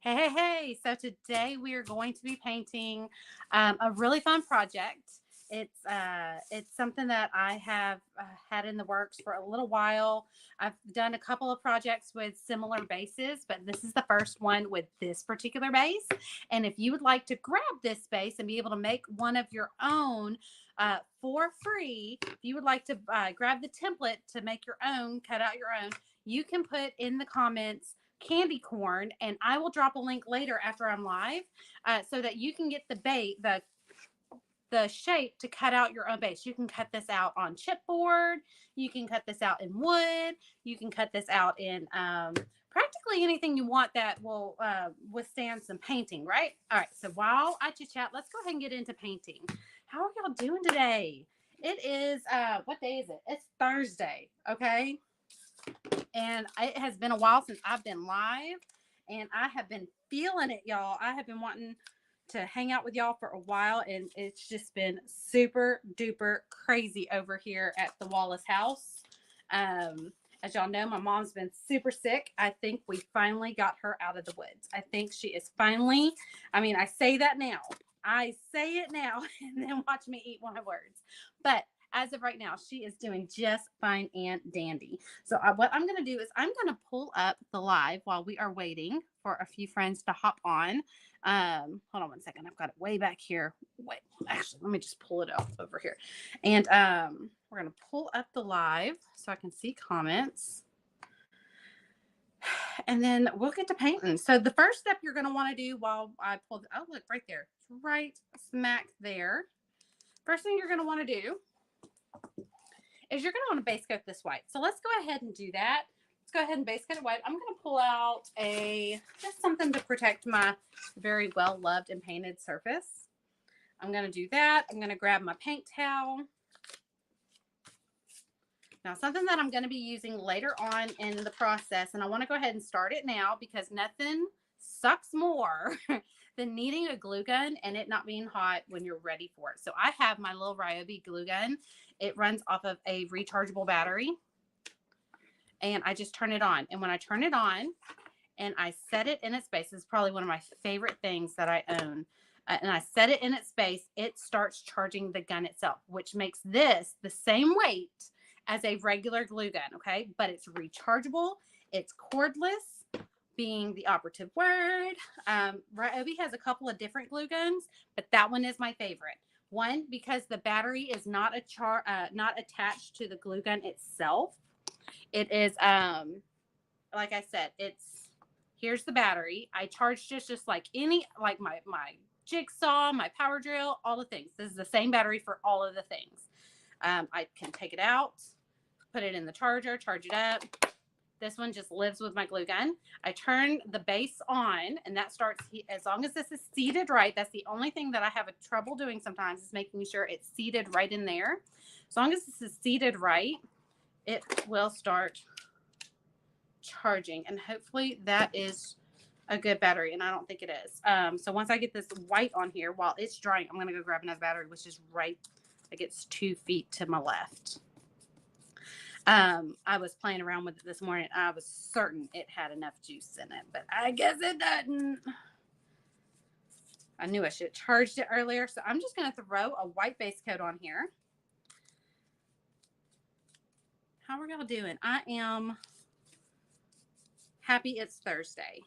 Hey. So today we are going to be painting a really fun project. It's something that I have had in the works for a little while. I've done a couple of projects with similar bases, but this is the first one with this particular base. And if you would like to grab this base and be able to make one of your own for free, if you would like to grab the template to make your own, cut out your own, you can put in the comments candy corn, and I will drop a link later after I'm live, so that you can get the shape to cut out your own base. You can cut this out on chipboard. You can cut this out in wood. You can cut this out in practically anything you want that will withstand some painting, right? All right. So while I chit chat, let's go ahead and get into painting. How are y'all doing today? It is what day is it? It's Thursday. Okay. And it has been a while since I've been live, and I have been feeling it, y'all. I have been wanting to hang out with y'all for a while, and it's just been super duper crazy over here at the Wallace house. As y'all know, my mom's been super sick. I think we finally got her out of the woods. I think she is finally, I say that now. I say it now and then watch me eat my words. But as of right now, she is doing just fine and dandy. So what I'm going to do is I'm going to pull up the live while we are waiting for a few friends to hop on. Hold on one second. I've got it way back here. Wait, actually, let me just pull it up over here. And we're going to pull up the live so I can see comments. And then we'll get to painting. So the first step you're going to want to do while I pull, oh, look right there. It's right smack there. First thing you're going to want to do is you're going to want to base coat this white. So let's go ahead and do that. Let's go ahead and base coat it white. I'm going to pull out just something to protect my very well loved and painted surface. I'm going to do that. I'm going to grab my paint towel. Now, something that I'm going to be using later on in the process, and I want to go ahead and start it now because nothing sucks more than needing a glue gun and it not being hot when you're ready for it. So I have my little Ryobi glue gun. It runs off of a rechargeable battery, and I just turn it on. And when I turn it on and I set it in its space, this is probably one of my favorite things that I own. And I set it in its space, it starts charging the gun itself, which makes this the same weight as a regular glue gun, okay? But it's rechargeable, it's cordless, being the operative word. Ryobi has a couple of different glue guns, but that one is my favorite. One, because the battery is not attached to the glue gun itself. It is, like I said, here's the battery. I charge just like my jigsaw, my power drill, all the things. This is the same battery for all of the things. I can take it out, put it in the charger, charge it up. This one just lives with my glue gun. I turn the base on, and that starts, as long as this is seated right, that's the only thing that I have a trouble doing sometimes is making sure it's seated right in there. As long as this is seated right, it will start charging, and hopefully that is a good battery, and I don't think it is. So once I get this white on here, while it's drying, I'm going to go grab another battery, which is right, like it's 2 feet to my left. I was playing around with it this morning. I was certain it had enough juice in it, but I guess it doesn't. I knew I should have charged it earlier, so I'm just going to throw a white base coat on here. How are y'all doing? I am happy it's Thursday.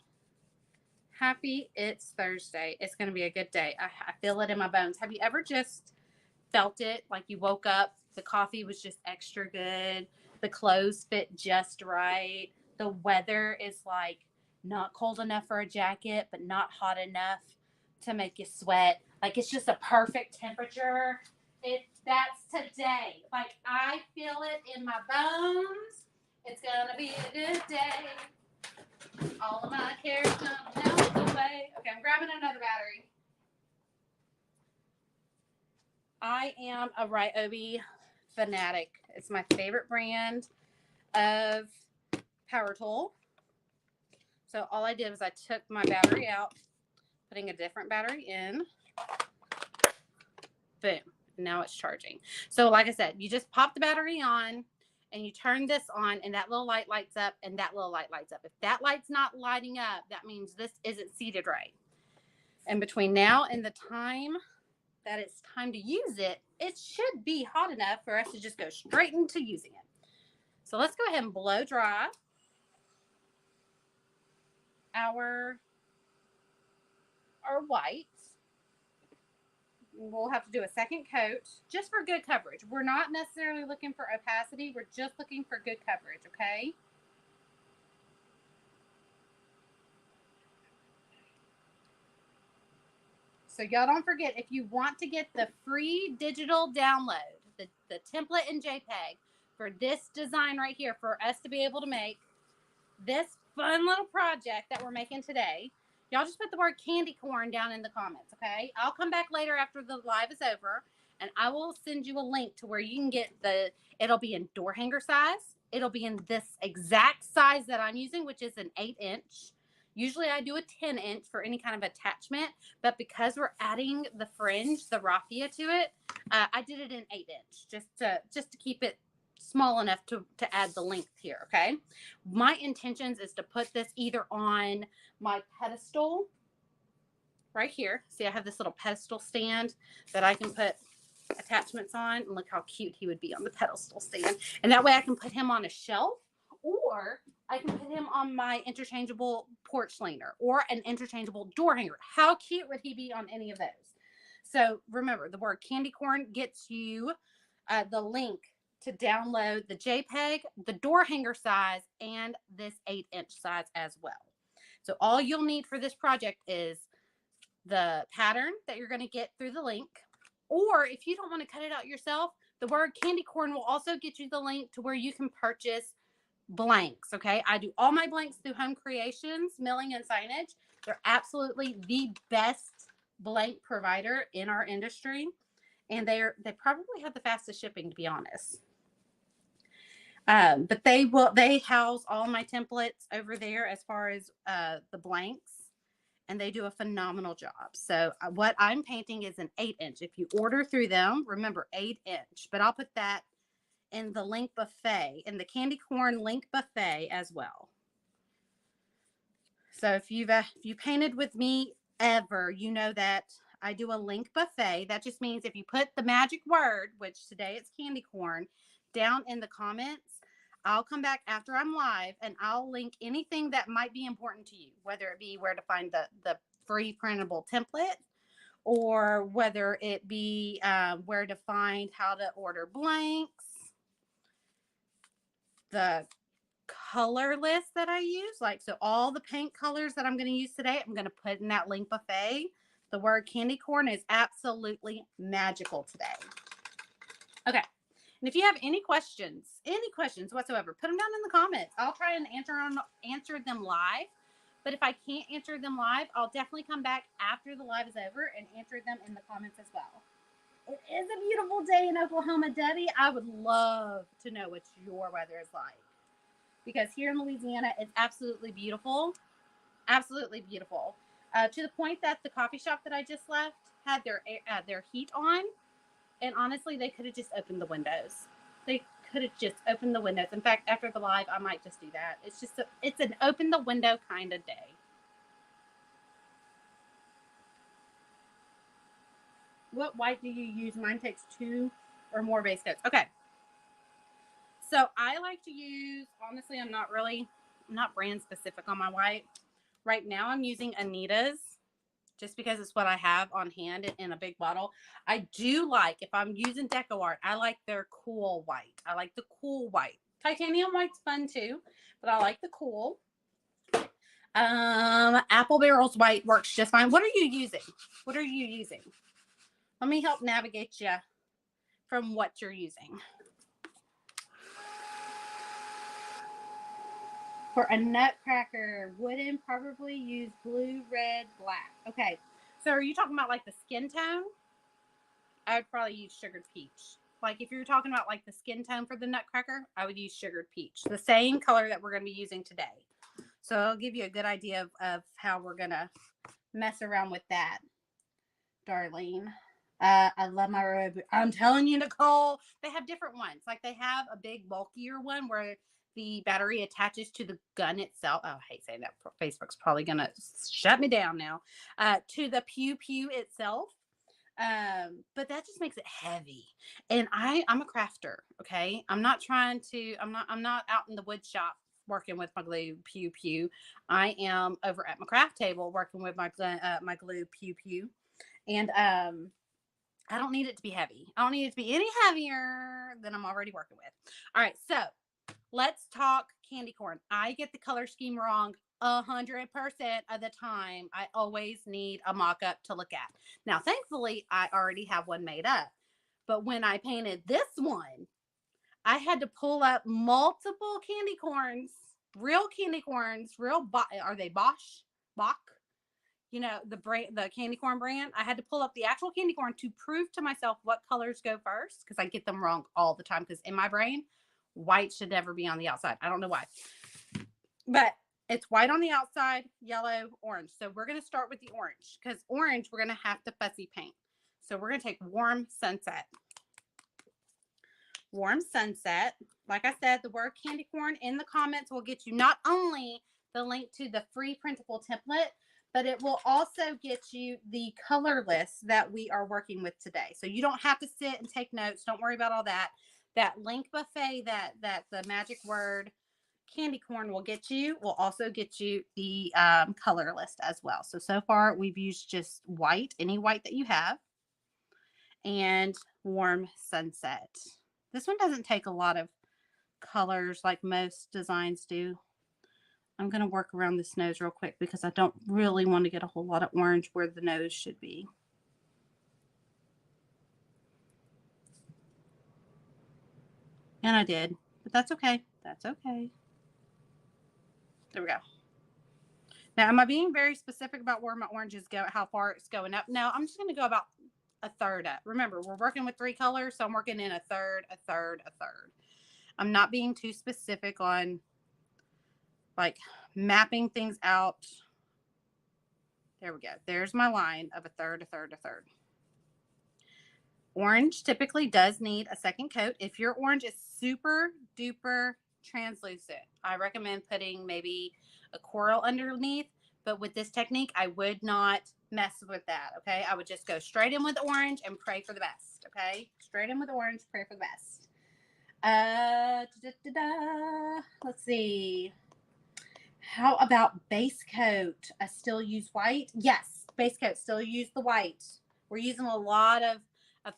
Happy it's Thursday. It's going to be a good day. I feel it in my bones. Have you ever just felt it? Like you woke up, the coffee was just extra good. The clothes fit just right. The weather is like not cold enough for a jacket, but not hot enough to make you sweat. Like it's just a perfect temperature. That's today. Like I feel it in my bones. It's going to be a good day. All of my cares gonna melt away. Okay, I'm grabbing another battery. I am a Ryobi fanatic. It's my favorite brand of power tool. So all I did was I took my battery out, putting a different battery in. Boom. Now it's charging. So like I said, you just pop the battery on, and you turn this on, and that little light lights up, and that little light lights up. If that light's not lighting up, that means this isn't seated right. And between now and the time that it's time to use it, it should be hot enough for us to just go straight into using it. So let's go ahead and blow dry our white. We'll have to do a second coat just for good coverage. We're not necessarily looking for opacity. We're just looking for good coverage, okay? So y'all don't forget, if you want to get the free digital download, the template in JPEG for this design right here, for us to be able to make this fun little project that we're making today, y'all just put the word candy corn down in the comments, okay? I'll come back later after the live is over, and I will send you a link to where you can get it'll be in door hanger size. It'll be in this exact size that I'm using, which is an 8-inch. Usually I do a 10-inch for any kind of attachment, but because we're adding the fringe, the raffia to it, I did it in 8-inch just to keep it small enough to add the length here, okay? My intentions is to put this either on my pedestal right here. See, I have this little pedestal stand that I can put attachments on, and look how cute he would be on the pedestal stand. And that way I can put him on a shelf, or I can put him on my interchangeable porch leaner or an interchangeable door hanger. How cute would he be on any of those? So remember, the word candy corn gets you the link to download the JPEG, the door hanger size, and this 8-inch size as well. So all you'll need for this project is the pattern that you're going to get through the link, or if you don't want to cut it out yourself, the word candy corn will also get you the link to where you can purchase blanks. Okay, I do all my blanks through Home Creations Milling and Signage. They're absolutely the best blank provider in our industry, and they probably have the fastest shipping, to be honest. But they house all my templates over there as far as the blanks, and they do a phenomenal job. So what I'm painting is an 8-inch. If you order through them, remember 8-inch, but I'll put that in the link buffet, in the candy corn link buffet as well. So if you painted with me ever, you know that I do a link buffet. That just means if you put the magic word, which today it's candy corn, down in the comments, I'll come back after I'm live and I'll link anything that might be important to you, whether it be where to find the free printable template, or whether it be where to find how to order blanks, the color list that I use. So all the paint colors that I'm going to use today, I'm going to put in that link buffet. The word candy corn is absolutely magical today. Okay. And if you have any questions whatsoever, put them down in the comments. I'll try and answer them live. But if I can't answer them live, I'll definitely come back after the live is over and answer them in the comments as well. It is a beautiful day in Oklahoma, Debbie. I would love to know what your weather is like, because here in Louisiana, it's absolutely beautiful. Absolutely beautiful. To the point that the coffee shop that I just left had their heat on. And honestly, they could have just opened the windows. They could have just opened the windows. In fact, after the live, I might just do that. It's an open the window kind of day. What white do you use? Mine takes 2 or more base coats. Okay. So I like to use, honestly, I'm not brand specific on my white. Right now I'm using Anita's, just because it's what I have on hand in a big bottle. I do like, if I'm using DecoArt, I like their cool white. I like the cool white. Titanium white's fun too, but I like the cool. Apple Barrel's white works just fine. What are you using? Let me help navigate you from what you're using. For a nutcracker, wooden, probably use blue, red, black. Okay, so are you talking about like the skin tone? I would probably use sugared peach. Like if you're talking about like the skin tone for the nutcracker, I would use sugared peach. The same color that we're going to be using today. So I'll give you a good idea of how we're going to mess around with that, Darlene. I love my Ryobi. I'm telling you, Nicole, they have different ones. Like they have a big, bulkier one where the battery attaches to the gun itself. Oh, I hate saying that. Facebook's probably gonna shut me down now. To the pew pew itself. But that just makes it heavy. And I'm a crafter. Okay, I'm not out in the wood shop working with my glue pew pew. I am over at my craft table working with my glue pew pew. And I don't need it to be heavy. I don't need it to be any heavier than I'm already working with. All right, so let's talk candy corn. I get the color scheme wrong 100% of the time. I always need a mock-up to look at. Now, thankfully, I already have one made up. But when I painted this one, I had to pull up multiple candy corns, real candy corns, are they Bosch? Bach? You know, the candy corn brand. I had to pull up the actual candy corn to prove to myself what colors go first, because I get them wrong all the time, because in my brain, white should never be on the outside. I don't know why, but it's white on the outside, yellow, orange. So we're going to start with the orange, because orange we're going to have to fussy paint. So we're going to take Warm Sunset. Warm Sunset. Like I said, the word candy corn in the comments will get you not only the link to the free printable template, but it will also get you the color list that we are working with today. So you don't have to sit and take notes. Don't worry about all that. That link buffet that the magic word candy corn will get you will also get you the color list as well. So far we've used just white, any white that you have, and Warm Sunset. This one doesn't take a lot of colors like most designs do. I'm going to work around this nose real quick because I don't really want to get a whole lot of orange where the nose should be. And I did, but that's okay. That's okay. There we go. Now, am I being very specific about where my oranges go, how far it's going up? No, I'm just going to go about a third up. Remember, we're working with 3 colors, so I'm working in a third, a third, a third. I'm not being too specific on like mapping things out. There we go. There's my line of a third, a third, a third. Orange typically does need a second coat. If your orange is super duper translucent, I recommend putting maybe a coral underneath. But with this technique, I would not mess with that. Okay. I would just go straight in with orange and pray for the best. Okay. Straight in with orange, pray for the best. Let's see. How about base coat? I still use white. Yes, base coat, still use the white. We're using a lot of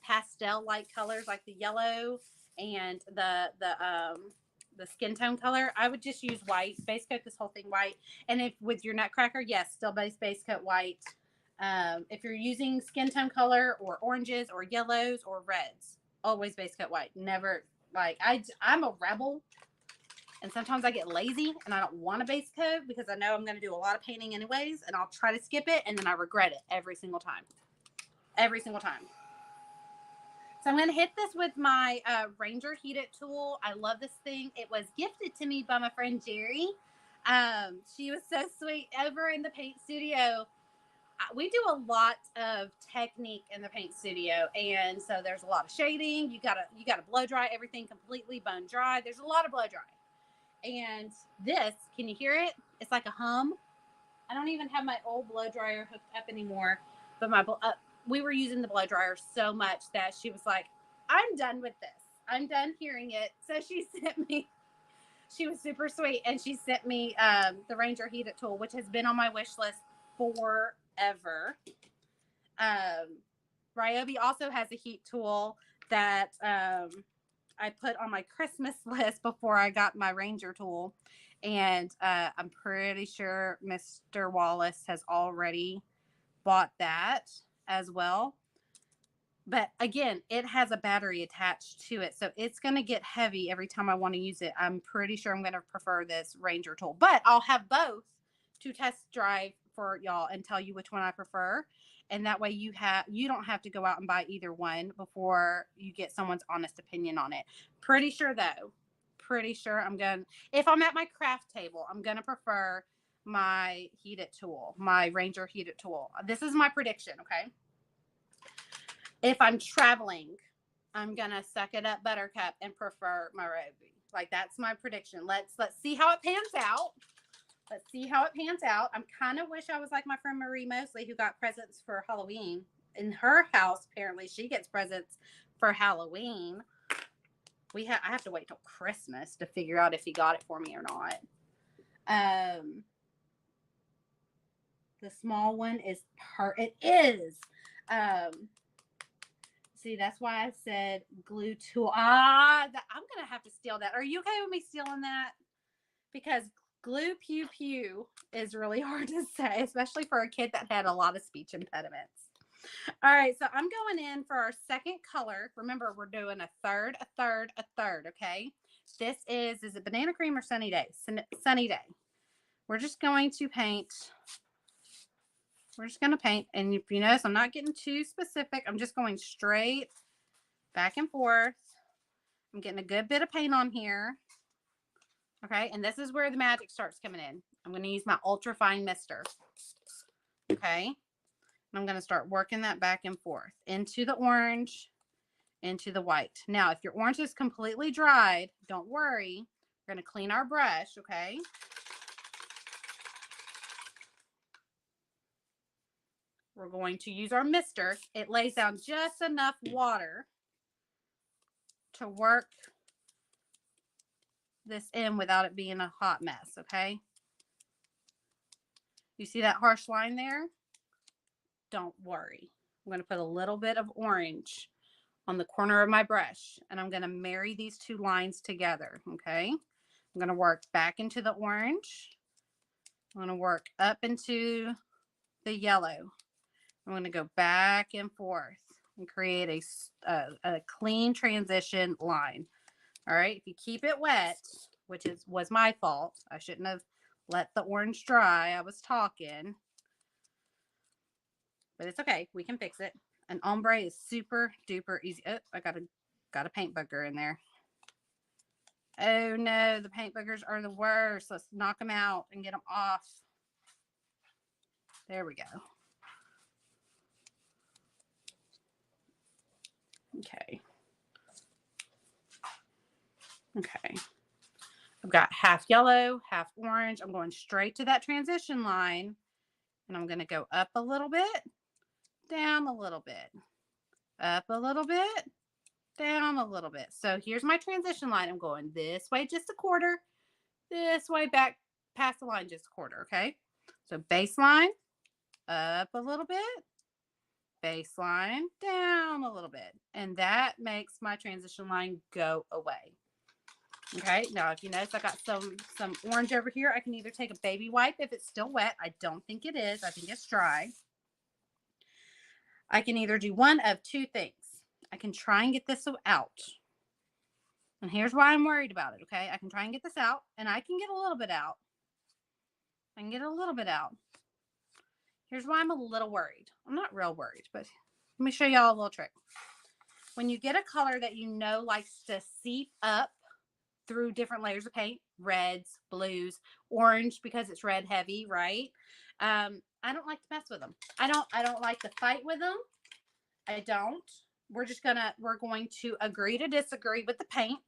pastel like colors like the yellow and the skin tone color. I would just use white. Base coat this whole thing white. And if with your Nutcracker, yes, still base coat white. If you're using skin tone color or oranges or yellows or reds, always base coat white. Never, like, I'm a rebel. And sometimes I get lazy and I don't want a base coat because I know I'm going to do a lot of painting anyways, and I'll try to skip it and then I regret it every single time. Every single time. So I'm going to hit this with my Ranger Heat It tool. I love this thing. It was gifted to me by my friend Jerry. She was so sweet. Over in the paint studio, we do a lot of technique in the paint studio, and so there's a lot of shading. You gotta blow dry everything completely bone dry. There's a lot of blow dry. And this, can you hear it? It's like a hum. I don't even have my old blow dryer hooked up anymore, but we were using the blow dryer so much that she was like, I'm done with this. I'm done hearing it. So she was super sweet, and she sent me the Ranger Heat It tool, which has been on my wish list forever. Ryobi also has a heat tool that I put on my Christmas list before I got my Ranger tool. And I'm pretty sure Mr. Wallace has already bought that as well. But again, it has a battery attached to it. So it's going to get heavy every time I want to use it. I'm pretty sure I'm going to prefer this Ranger tool. But I'll have both to test drive for y'all and tell you which one I prefer. And that way you don't have to go out and buy either one before you get someone's honest opinion on it. Pretty sure though, if I'm at my craft table, I'm going to prefer my Heat It tool, my Ranger Heat It tool. This is my prediction, okay? If I'm traveling, I'm gonna suck it up, Buttercup, and prefer Morovia. Like that's my prediction. Let's see how it pans out. Let's see how it pans out. I'm kind of wish I was like my friend Marie Mosley, who got presents for Halloween. In her house, apparently, she gets presents for Halloween. I have to wait till Christmas to figure out if he got it for me or not. The small one is it is. See, that's why I said glue tool. I'm gonna have to steal that. Are you okay with me stealing that? Because glue pew pew is really hard to say, especially for a kid that had a lot of speech impediments. All right, so I'm going in for our second color. Remember, we're doing a third, a third, a third, okay? This is it Banana Cream or Sunny Day? Sunny Day. We're just going to paint. We're just going to paint. And if you notice, I'm not getting too specific. I'm just going straight back and forth. I'm getting a good bit of paint on here. Okay, and this is where the magic starts coming in. I'm going to use my ultra fine mister. Okay, and I'm going to start working that back and forth into the orange, into the white. Now, if your orange is completely dried, don't worry. We're going to clean our brush, okay? We're going to use our mister. It lays down just enough water to work this in without it being a hot mess, okay? You see that harsh line there? Don't worry. I'm going to put a little bit of orange on the corner of my brush, and I'm going to marry these two lines together, okay? I'm going to work back into the orange. I'm going to work up into the yellow. I'm going to go back and forth and create a clean transition line. All right, if you keep it wet, which was my fault. I shouldn't have let the orange dry. I was talking. But it's okay. We can fix it. An ombre is super duper easy. Oh, I got a paint booger in there. Oh no, the paint boogers are the worst. Let's knock them out and get them off. There we go. Okay. Okay. I've got half yellow, half orange. I'm going straight to that transition line. And I'm going to go up a little bit, down a little bit, up a little bit, down a little bit. So here's my transition line. I'm going this way just a quarter, this way back past the line just a quarter, okay? So baseline, up a little bit, baseline, down a little bit. And that makes my transition line go away. Okay, now if you notice I got some orange over here, I can either take a baby wipe if it's still wet. I don't think it is. I think it's dry. I can either do one of two things. I can try and get this out. And here's why I'm worried about it, okay? I can try and get this out, and I can get a little bit out. I can get a little bit out. Here's why I'm a little worried. I'm not real worried, but let me show y'all a little trick. When you get a color that you know likes to seep up through different layers of paint, reds, blues, orange, because it's red heavy, right? I don't like to mess with them. I don't like to fight with them. I don't. We're going to agree to disagree with the paint.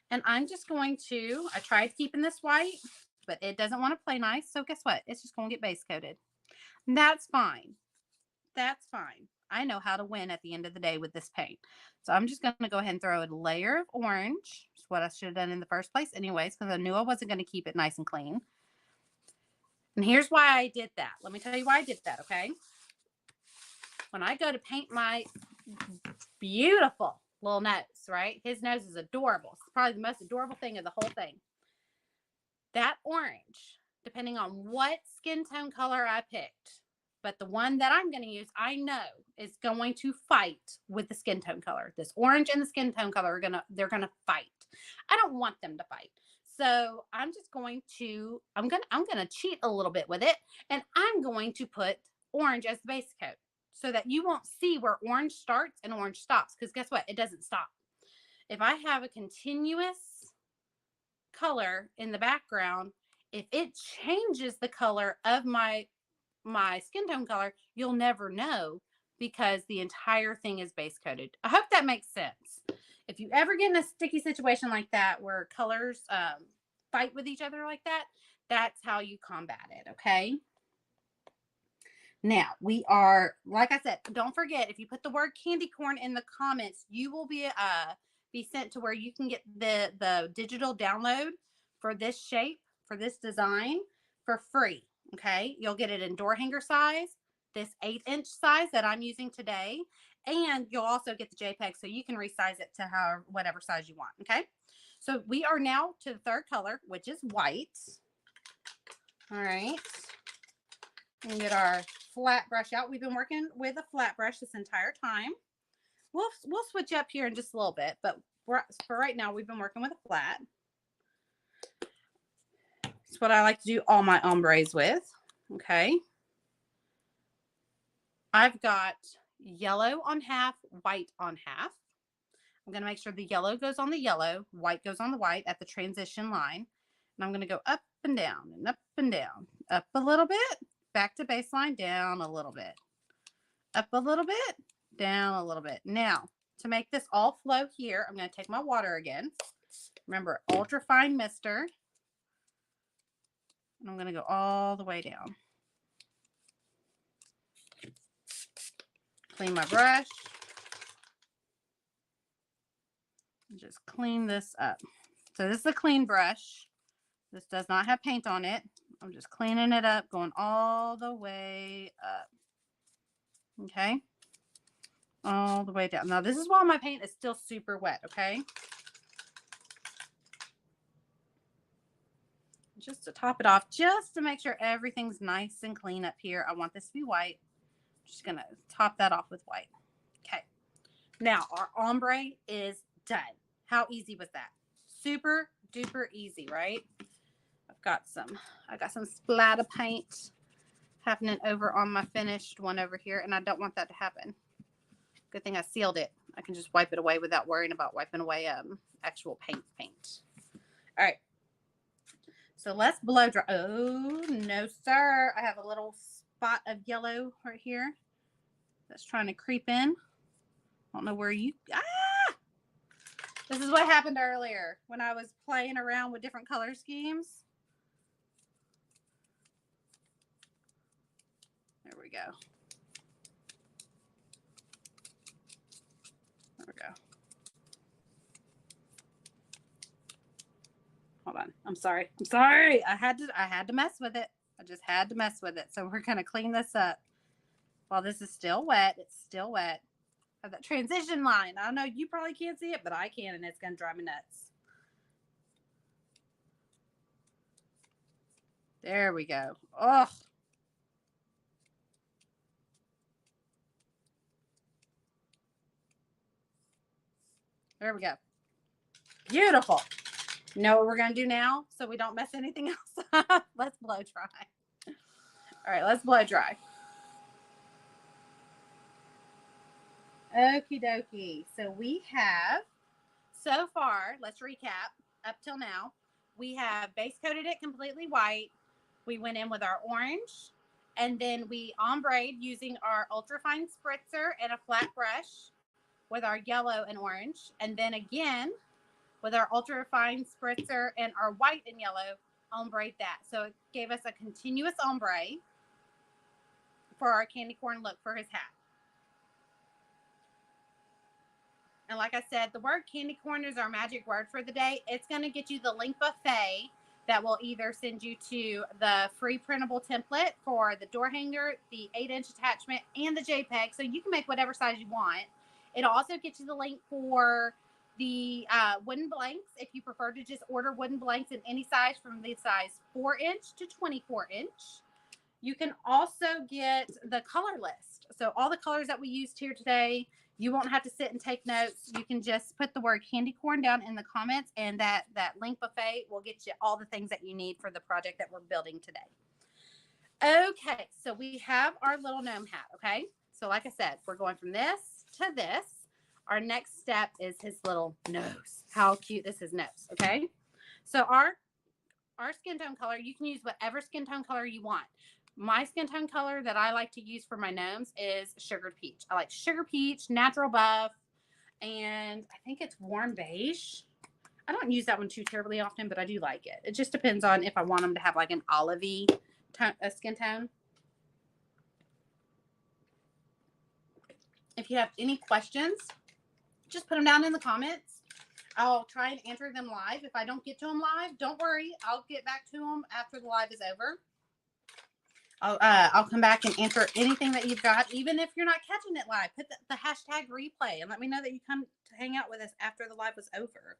And I'm just going to, I tried keeping this white, but it doesn't want to play nice. So guess what? It's just going to get base coated. And that's fine. That's fine. I know how to win at the end of the day with this paint. So I'm just going to go ahead and throw a layer of orange. It's what I should have done in the first place anyways, because I knew I wasn't going to keep it nice and clean. And here's why I did that. Let me tell you why I did that, okay? When I go to paint my beautiful little nose, right? His nose is adorable. It's probably the most adorable thing of the whole thing. That orange, depending on what skin tone color I picked, but the one that I'm going to use, I know is going to fight with the skin tone color. This orange and the skin tone color they're going to fight. I don't want them to fight. So I'm just going to, I'm going to cheat a little bit with it, and I'm going to put orange as the base coat so that you won't see where orange starts and orange stops, because guess what? It doesn't stop. If I have a continuous color in the background, if it changes the color of my skin tone color, you'll never know because the entire thing is base coated. I hope that makes sense. If you ever get in a sticky situation like that where colors fight with each other like that, that's how you combat it, okay? Now, we are, like I said, don't forget, if you put the word candy corn in the comments, you will be sent to where you can get the digital download for this shape, for this design, for free, okay? You'll get it in door hanger size, this 8-inch size that I'm using today, and you'll also get the JPEG so you can resize it to whatever size you want, okay? So we are now to the third color, which is white. All right. And get our flat brush out. We've been working with a flat brush this entire time. We'll switch up here in just a little bit, but for right now, we've been working with a flat. It's what I like to do all my ombres with. Okay. I've got yellow on half, white on half. I'm going to make sure the yellow goes on the yellow, white goes on the white at the transition line. And I'm going to go up and down and up and down, up a little bit, back to baseline, down a little bit, up a little bit, down a little bit. Now, to make this all flow here, I'm going to take my water again. Remember, ultra fine mister. And I'm going to go all the way down. Clean my brush. Just clean this up. So this is a clean brush. This does not have paint on it. I'm just cleaning it up, going all the way up. Okay. All the way down. Now this is while my paint is still super wet, okay? Just to top it off, just to make sure everything's nice and clean up here. I want this to be white. I'm just gonna top that off with white. Okay. Now our ombre is done. How easy was that? Super duper easy, right? I got some splatter paint happening over on my finished one over here, and I don't want that to happen. Good thing I sealed it. I can just wipe it away without worrying about wiping away actual paint. All right. So let's blow dry. Oh, no, sir. I have a little spot of yellow right here that's trying to creep in. I don't know where you... This is what happened earlier when I was playing around with different color schemes. There we go. There we go. Hold on. I'm sorry. I had to mess with it. I just had to mess with it. So we're going to clean this up. While this is still wet, it's still wet. Have that transition line. I know you probably can't see it, but I can, and it's going to drive me nuts. There we go. Oh. There we go. Beautiful. Know what we're going to do now so we don't mess anything else up? Let's blow dry. All right, let's blow dry. Okie dokie. So we have, so far, let's recap up till now. We have base coated it completely white. We went in with our orange, and then we ombre'd using our ultrafine spritzer and a flat brush with our yellow and orange. And then again, with our ultrafine spritzer and our white and yellow, ombre'd that. So it gave us a continuous ombre for our candy corn look for his hat. And like I said, the word candy corn is our magic word for the day. It's going to get you the link buffet that will either send you to the free printable template for the door hanger, the 8-inch attachment, and the JPEG. So you can make whatever size you want. It'll also get you the link for the wooden blanks if you prefer to just order wooden blanks in any size from the size 4-inch to 24-inch. You can also get the color list. So all the colors that we used here today, you won't have to sit and take notes. You can just put the word candy corn down in the comments, and that link buffet will get you all the things that you need for the project that we're building today. Okay, so we have our little gnome hat, okay? So like I said, we're going from this to this. Our next step is his little nose. How cute is his nose, okay? So our skin tone color, you can use whatever skin tone color you want. My skin tone color that I like to use for my gnomes is sugared peach. I like sugar peach, natural buff, and I think it's warm beige. I don't use that one too terribly often, but I do like it. It just depends on if I want them to have like an olivey skin tone. If you have any questions, just put them down in the comments. I'll try and answer them live. If I don't get to them live, don't worry. I'll get back to them after the live is over. I'll come back and answer anything that you've got, even if you're not catching it live. Put the hashtag replay and let me know that you come to hang out with us after the live was over.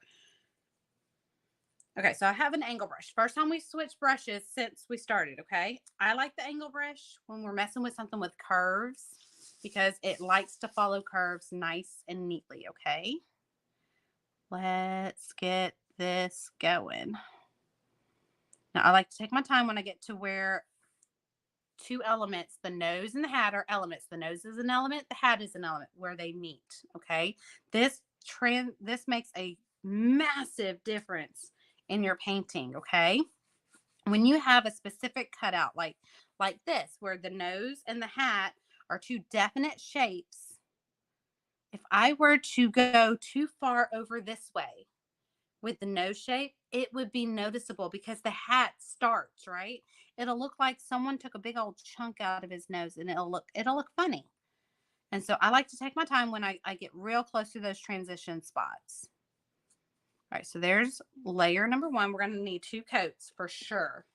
Okay, so I have an angle brush. First time we switched brushes since we started, okay? I like the angle brush when we're messing with something with curves because it likes to follow curves nice and neatly, okay? Let's get this going. Now, I like to take my time when I get to where two elements, the nose and the hat, are elements. The nose is an element, the hat is an element where they meet, okay? This makes a massive difference in your painting, okay? When you have a specific cutout like this, where the nose and the hat are two definite shapes, if I were to go too far over this way with the nose shape, it would be noticeable because the hat starts, right? It'll look like someone took a big old chunk out of his nose and it'll look funny. And so I like to take my time when I get real close to those transition spots. All right, so there's layer number one. We're going to need 2 coats for sure.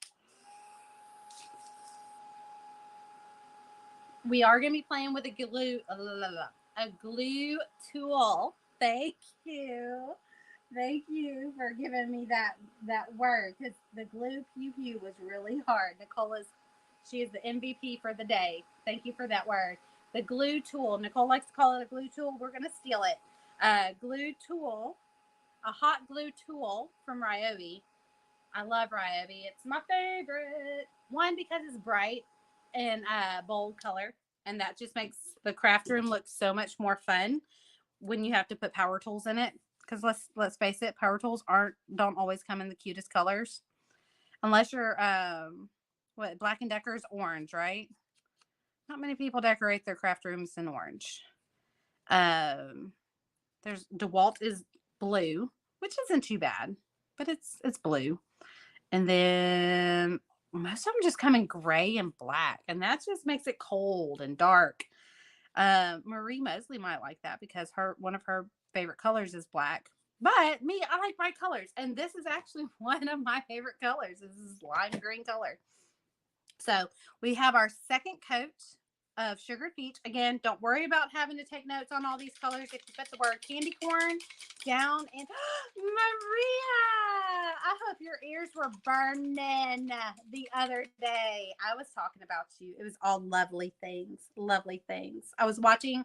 We are going to be playing with a glue tool. Thank you. Thank you for giving me that word, because the glue pew pew was really hard. She is the MVP for the day. Thank you for that word. The glue tool. Nicole likes to call it a glue tool. We're going to steal it. Glue tool, a hot glue tool from Ryobi. I love Ryobi. It's my favorite. One, because it's bright and bold color, and that just makes the craft room look so much more fun when you have to put power tools in it. Because let's face it, power tools don't always come in the cutest colors, unless you're Black & Decker's orange, right? Not many people decorate their craft rooms in orange. There's DeWalt is blue, which isn't too bad, but it's blue. And then most of them just come in gray and black, and that just makes it cold and dark. Marie Mosley might like that because one of her favorite colors is black. But me, I like bright colors, and this is actually one of my favorite colors. This is lime green color. So we have our second coat of sugar peach. Again, don't worry about having to take notes on all these colors. If you put the word candy corn down in Maria, I hope your ears were burning the other day. I was talking about you. It was all lovely things. Lovely things. I was watching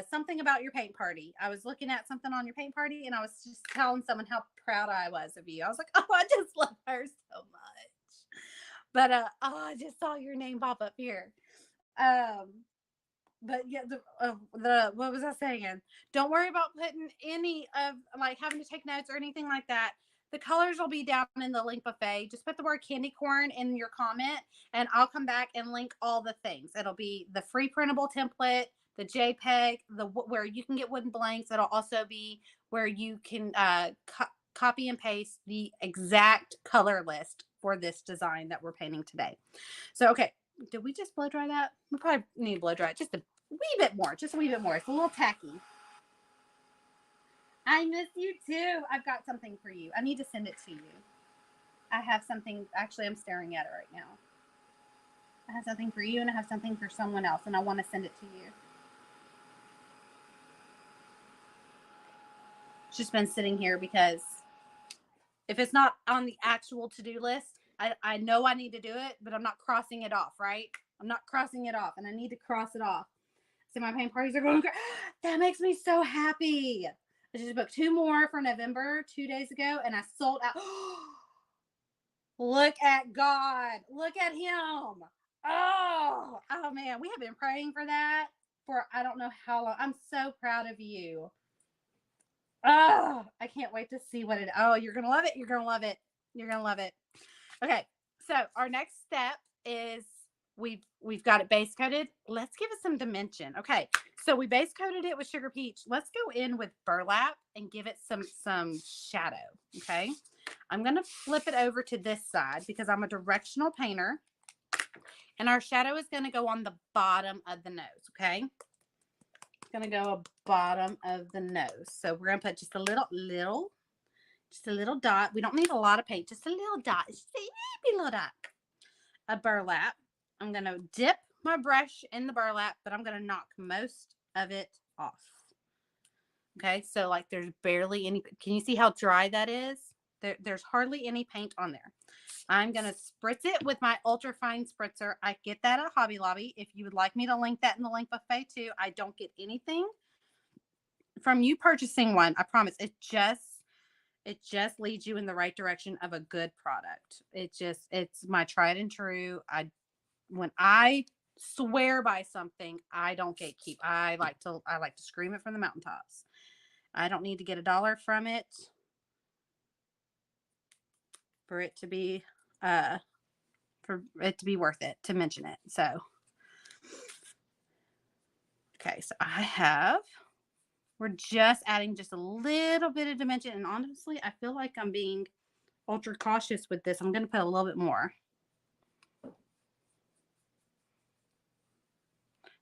something about your paint party. I was looking at something on your paint party, and I was just telling someone how proud I was of you. I was like, oh, I just love her so much. But I just saw your name pop up here. But yeah, the what was I saying? Don't worry about putting any of like having to take notes or anything like that. The colors will be down in the link buffet. Just put the word candy corn in your comment, and I'll come back and link all the things. It'll be the free printable template, the JPEG, where you can get wooden blanks. It'll also be where you can copy and paste the exact color list for this design that we're painting today. So, okay, did we just blow dry that? We probably need to blow dry it just a wee bit more. Just a wee bit more. It's a little tacky. I miss you too. I've got something for you. I need to send it to you. I have something. Actually, I'm staring at it right now. I have something for you, and I have something for someone else, and I want to send it to you. It's just been sitting here because if it's not on the actual to-do list, I know I need to do it, but I'm not crossing it off, right? I'm not crossing it off, and I need to cross it off. So my paint parties are going great. That makes me so happy. I just booked 2 more for November 2 days ago, and I sold out. Look at God. Look at him. Oh man, we have been praying for that for I don't know how long. I'm so proud of you. Oh, I can't wait to see what it. Oh, you're gonna love it. You're gonna love it. You're gonna love it. Okay, so our next step is we've got it base coated. Let's give it some dimension. Okay, so we base coated it with sugar peach. Let's go in with burlap and give it some shadow. Okay, I'm gonna flip it over to this side because I'm a directional painter, and our shadow is gonna go on the bottom of the nose. Okay, it's gonna go bottom of the nose. So we're gonna put just a little dot. We don't need a lot of paint, just a little dot, just a little dot of burlap. I'm going to dip my brush in the burlap, but I'm going to knock most of it off. Okay, so like there's barely any. Can you see how dry that is? There's hardly any paint on there. I'm going to spritz it with my ultra fine spritzer. I get that at Hobby Lobby. If you would like me to link that in the link buffet too, I don't get anything from you purchasing one. I promise. It just leads you in the right direction of a good product. It's my tried and true. When I swear by something, I don't gatekeep. I like to scream it from the mountaintops. I don't need to get $1 from it for it to be worth it to mention it. So okay, so we're just adding just a little bit of dimension, and honestly, I feel like I'm being ultra cautious with this. I'm going to put a little bit more.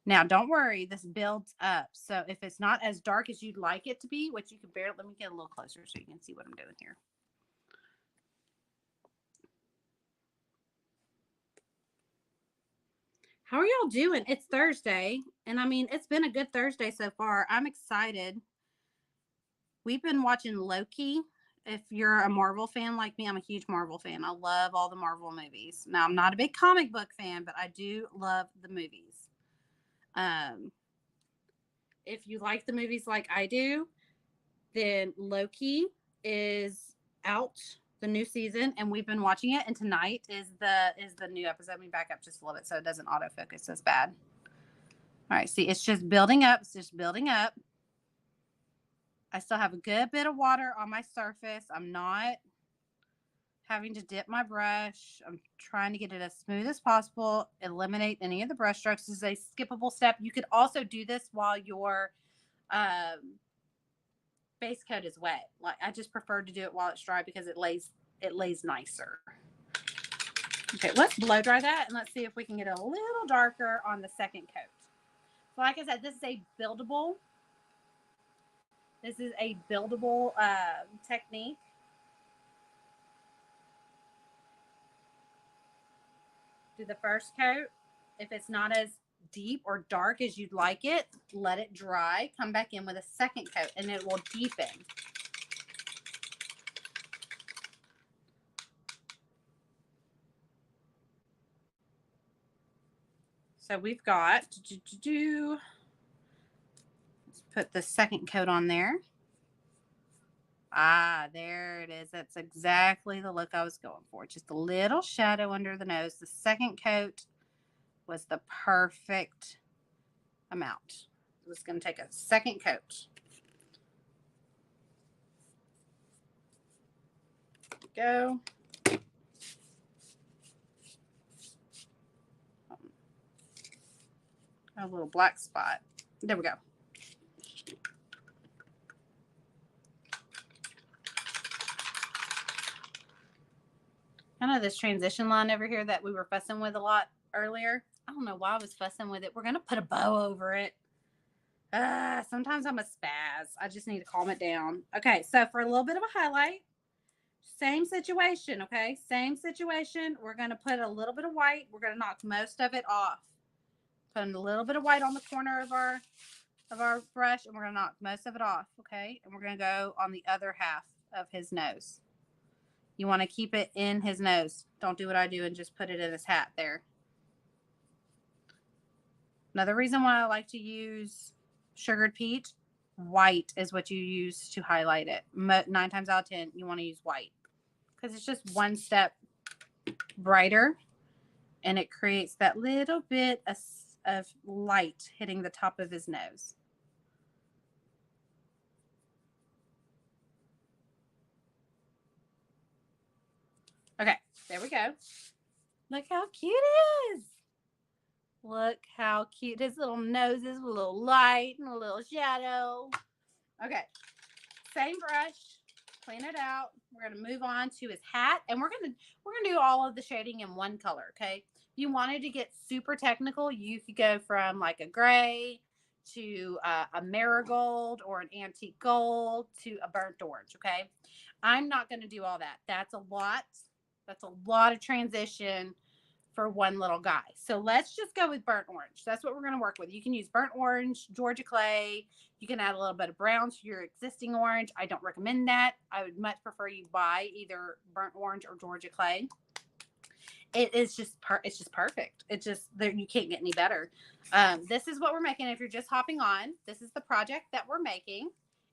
Now, don't worry, this builds up. So if it's not as dark as you'd like it to be, which you can barely, let me get a little closer so you can see what I'm doing here. How are y'all doing? It's Thursday, and I mean, it's been a good Thursday so far. I'm excited. We've been watching Loki. If you're a Marvel fan like me, I'm a huge Marvel fan. I love all the Marvel movies. Now, I'm not a big comic book fan, but I do love the movies. If you like the movies like I do, then Loki is out, the new season, and we've been watching it. And tonight is the new episode. Let me back up just a little bit so it doesn't autofocus as bad. All right, see, it's just building up. It's just building up. I still have a good bit of water on my surface. I'm not having to dip my brush. I'm trying to get it as smooth as possible. Eliminate any of the brush strokes. This is a skippable step. You could also do this while your base coat is wet. Like I just prefer to do it while it's dry because it lays nicer. Okay, let's blow dry that and let's see if we can get a little darker on the second coat. So like I said, this is a buildable. This is a buildable technique. Do the first coat. If it's not as deep or dark as you'd like it, let it dry. Come back in with a second coat and it will deepen. So we've got, let's put the second coat on there. Ah, there it is. That's exactly the look I was going for. Just a little shadow under the nose. The second coat was the perfect amount. It was going to take a second coat. Go. A little black spot. There we go. I know this transition line over here that we were fussing with a lot earlier. I don't know why I was fussing with it. We're going to put a bow over it. Sometimes I'm a spaz. I just need to calm it down. Okay, so for a little bit of a highlight, same situation, okay? Same situation. We're going to put a little bit of white. We're going to knock most of it off. Put a little bit of white on the corner of our brush, and we're going to knock most of it off, okay? And we're going to go on the other half of his nose. You want to keep it in his nose. Don't do what I do and just put it in his hat there. Another reason why I like to use sugared peach, white is what you use to highlight it. 9 times out of 10, you want to use white because it's just one step brighter, and it creates that little bit of light hitting the top of his nose. Okay, there we go. Look how cute it is. Look how cute. His little nose is a little light and a little shadow. Okay. Same brush. Clean it out. We're gonna move on to his hat, and we're gonna do all of the shading in one color. Okay. If you wanted to get super technical, you could go from like a gray to a marigold or an antique gold to a burnt orange. Okay. I'm not gonna do all that. That's a lot. That's a lot of transition for one little guy. So let's just go with burnt orange. That's what we're going to work with. You can use burnt orange, Georgia clay. You can add a little bit of brown to your existing orange. I don't recommend that. I would much prefer you buy either burnt orange or Georgia clay. It is just it's just perfect. It's just there, you can't get any better. This is what we're making. If you're just hopping on, this is the project that we're making.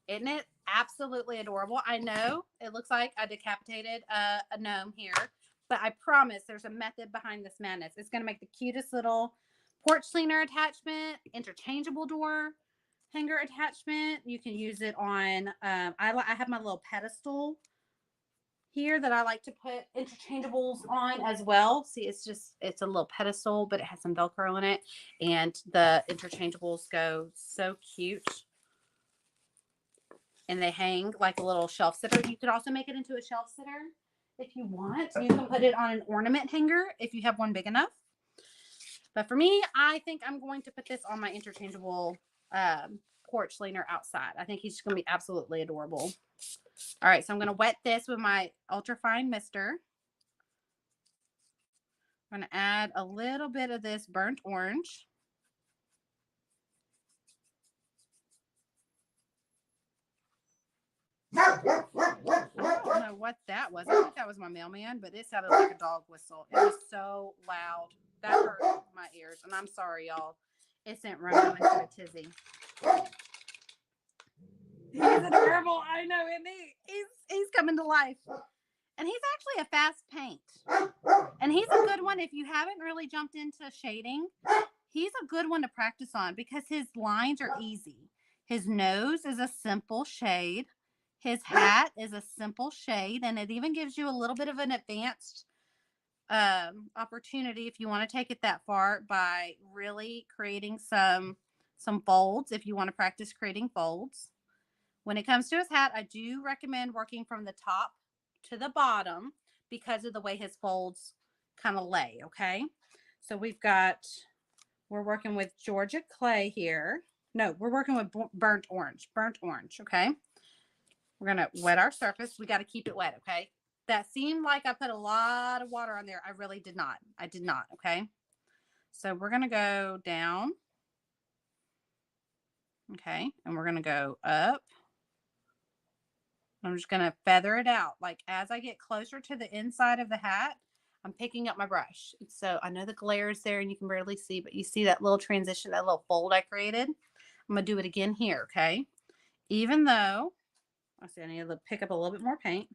Isn't it absolutely adorable? I know it looks like I decapitated a gnome here, but I promise there's a method behind this madness. It's going to make the cutest little porch cleaner attachment, interchangeable door hanger attachment. You can use it on, I have my little pedestal here that I like to put interchangeables on as well. See, it's a little pedestal, but it has some Velcro in it. And the interchangeables go so cute. And they hang like a little shelf sitter. You could also make it into a shelf sitter if you want. You can put it on an ornament hanger if you have one big enough. But for me, I think I'm going to put this on my interchangeable porch leaner outside. I think he's going to be absolutely adorable. All right, so I'm going to wet this with my ultra fine mister. I'm going to add a little bit of this burnt orange. I don't know what that was. I think that was my mailman, but it sounded like a dog whistle. It was so loud. That hurt my ears. And I'm sorry, y'all. It sent Roman into a tizzy. He's adorable. I know, isn't he? He's coming to life. And he's actually a fast paint. And he's a good one if you haven't really jumped into shading. He's a good one to practice on because his lines are easy. His nose is a simple shade. His hat is a simple shade, and it even gives you a little bit of an advanced opportunity if you want to take it that far by really creating some folds if you want to practice creating folds. When it comes to his hat, I do recommend working from the top to the bottom because of the way his folds kind of lay, okay? So we're working with Georgia clay here. No, we're working with burnt orange, okay? We're going to wet our surface. We got to keep it wet, okay? That seemed like I put a lot of water on there. I really did not. I did not, okay? So we're going to go down. Okay, and we're going to go up. I'm just going to feather it out. Like as I get closer to the inside of the hat, I'm picking up my brush. So I know the glare is there and you can barely see, but you see that little transition, that little fold I created? I'm going to do it again here, okay? Even though, I see I need to pick up a little bit more paint.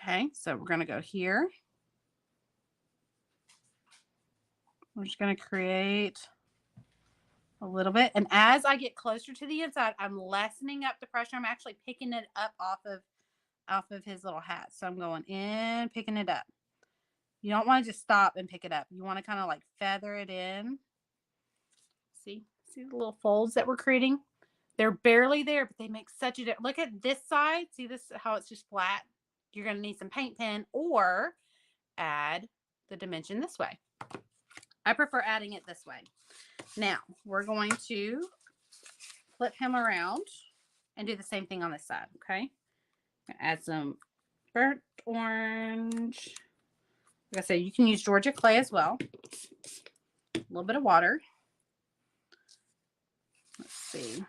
Okay, so we're going to go here. We're just going to create a little bit. And as I get closer to the inside, I'm lessening up the pressure. I'm actually picking it up off of his little hat. So I'm going in, picking it up. You don't want to just stop and pick it up. You want to kind of like feather it in. See the little folds that we're creating? They're barely there, but they make such a difference. Look at this side. See this, how it's just flat? You're going to need some paint pen or add the dimension this way. I prefer adding it this way. Now, we're going to flip him around and do the same thing on this side, okay? Add some burnt orange. Like I said, you can use Georgia clay as well. A little bit of water. Let's see.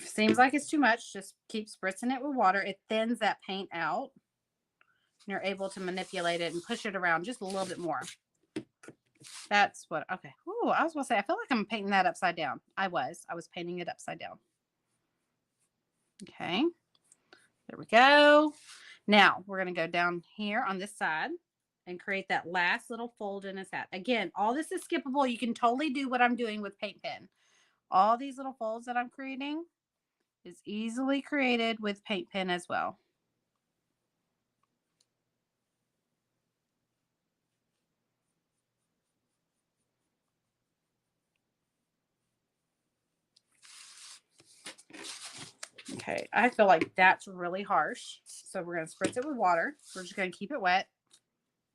Seems like it's too much. Just keep spritzing it with water. It thins that paint out. You're able to manipulate it and push it around just a little bit more. That's what, okay. Ooh, I was going to say, I feel like I'm painting that upside down. I was painting it upside down. Okay. There we go. Now we're going to go down here on this side and create that last little fold in his hat. Again, all this is skippable. You can totally do what I'm doing with paint pen. All these little folds that I'm creating is easily created with paint pen as well. Okay, I feel like that's really harsh. So we're going to spritz it with water. We're just going to keep it wet.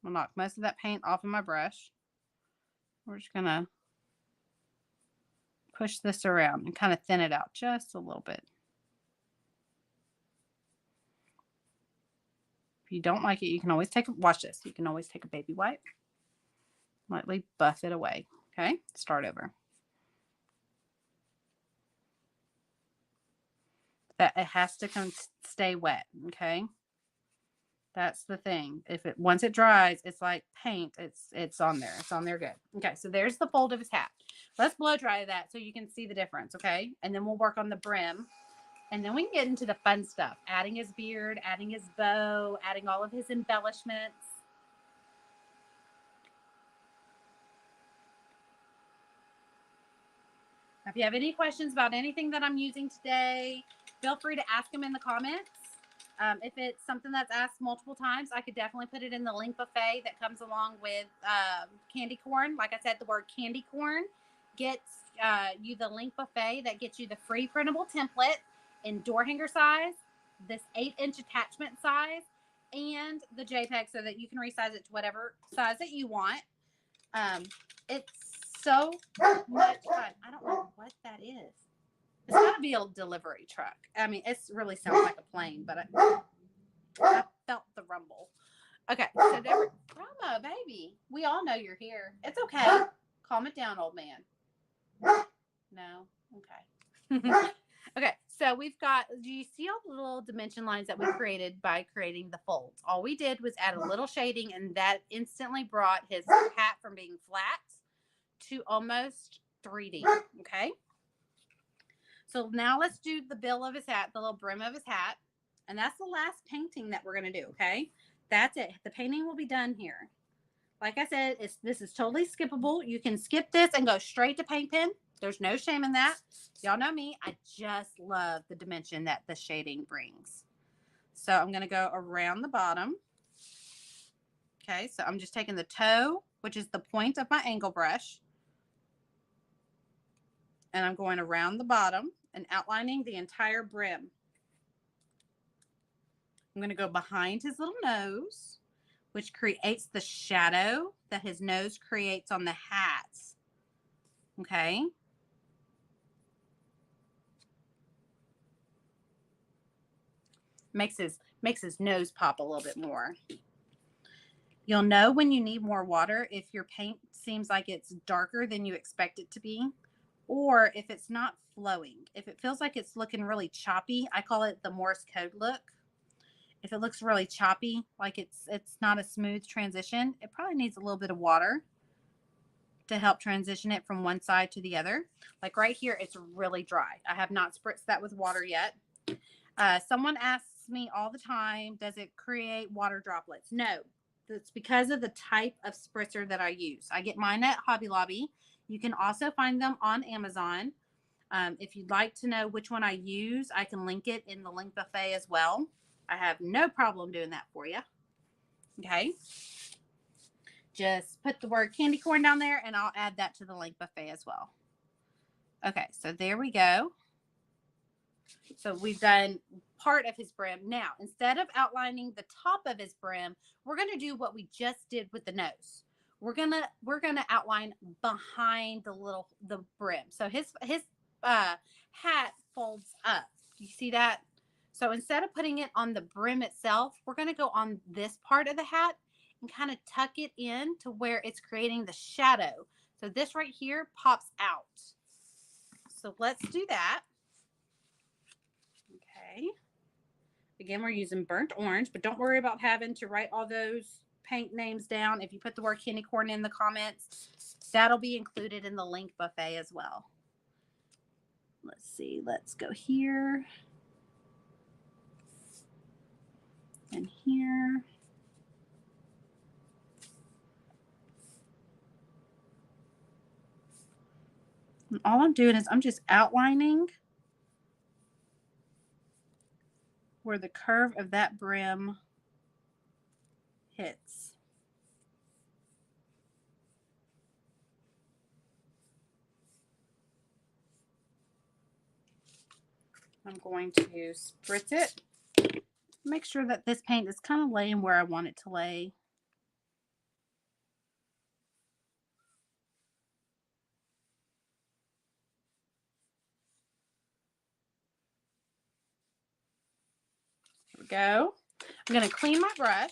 I'll knock most of that paint off of my brush. We're just going to push this around and kind of thin it out just a little bit. If you don't like it, you can always watch this. You can always take a baby wipe, lightly buff it away. Okay, start over. That it has to stay wet. Okay, that's the thing. Once it dries, it's like paint. It's on there. It's on there good. Okay, so there's the fold of his hat. Let's blow dry that so you can see the difference. Okay, and then we'll work on the brim. And then we can get into the fun stuff, adding his beard, adding his bow, adding all of his embellishments. If you have any questions about anything that I'm using today, feel free to ask them in the comments. If it's something that's asked multiple times, I could definitely put it in the link buffet that comes along with candy corn. Like I said, the word candy corn gets you the link buffet that gets you the free printable template in door hanger size, this 8-inch attachment size, and the JPEG so that you can resize it to whatever size that you want. It's so much fun. I don't know what that is. It's got to be a delivery truck. I mean, it really sounds like a plane, but I felt the rumble. Okay, so there, Rama, baby, we all know you're here. It's okay. Calm it down, old man. No? Okay. Okay, so we've got, do you see all the little dimension lines that we created by creating the folds? All we did was add a little shading, and that instantly brought his hat from being flat to almost 3D, okay? So now let's do the bill of his hat, the little brim of his hat, and that's the last painting that we're going to do, okay? That's it. The painting will be done here. Like I said, this is totally skippable. You can skip this and go straight to paint pen. There's no shame in that. Y'all know me. I just love the dimension that the shading brings. So I'm going to go around the bottom. Okay, so I'm just taking the toe, which is the point of my angle brush, and I'm going around the bottom and outlining the entire brim. I'm going to go behind his little nose, which creates the shadow that his nose creates on the hat. Okay. Makes his nose pop a little bit more. You'll know when you need more water if your paint seems like it's darker than you expect it to be, or if it's not flowing. If it feels like it's looking really choppy, I call it the Morse code look. If it looks really choppy, like it's not a smooth transition, it probably needs a little bit of water to help transition it from one side to the other. Like right here, it's really dry. I have not spritzed that with water yet. Someone asks me all the time, does it create water droplets? No, it's because of the type of spritzer that I use. I get mine at Hobby Lobby. You can also find them on Amazon. If you'd like to know which one I use, I can link it in the link buffet as well. I have no problem doing that for you. Okay. Just put the word candy corn down there and I'll add that to the link buffet as well. Okay, so there we go. So we've done part of his brim. Now, instead of outlining the top of his brim, we're going to do what we just did with the nose. We're gonna outline behind the brim. So his hat folds up. Do you see that? So instead of putting it on the brim itself, we're going to go on this part of the hat and kind of tuck it in to where it's creating the shadow. So this right here pops out. So let's do that. Okay. Again, we're using burnt orange, but don't worry about having to write all those paint names down. If you put the word candy corn in the comments, that'll be included in the link buffet as well. Let's see. Let's go here. in here. And all I'm doing is I'm just outlining where the curve of that brim hits. I'm going to spritz it. Make sure that this paint is kind of laying where I want it to lay. Here we go. I'm going to clean my brush.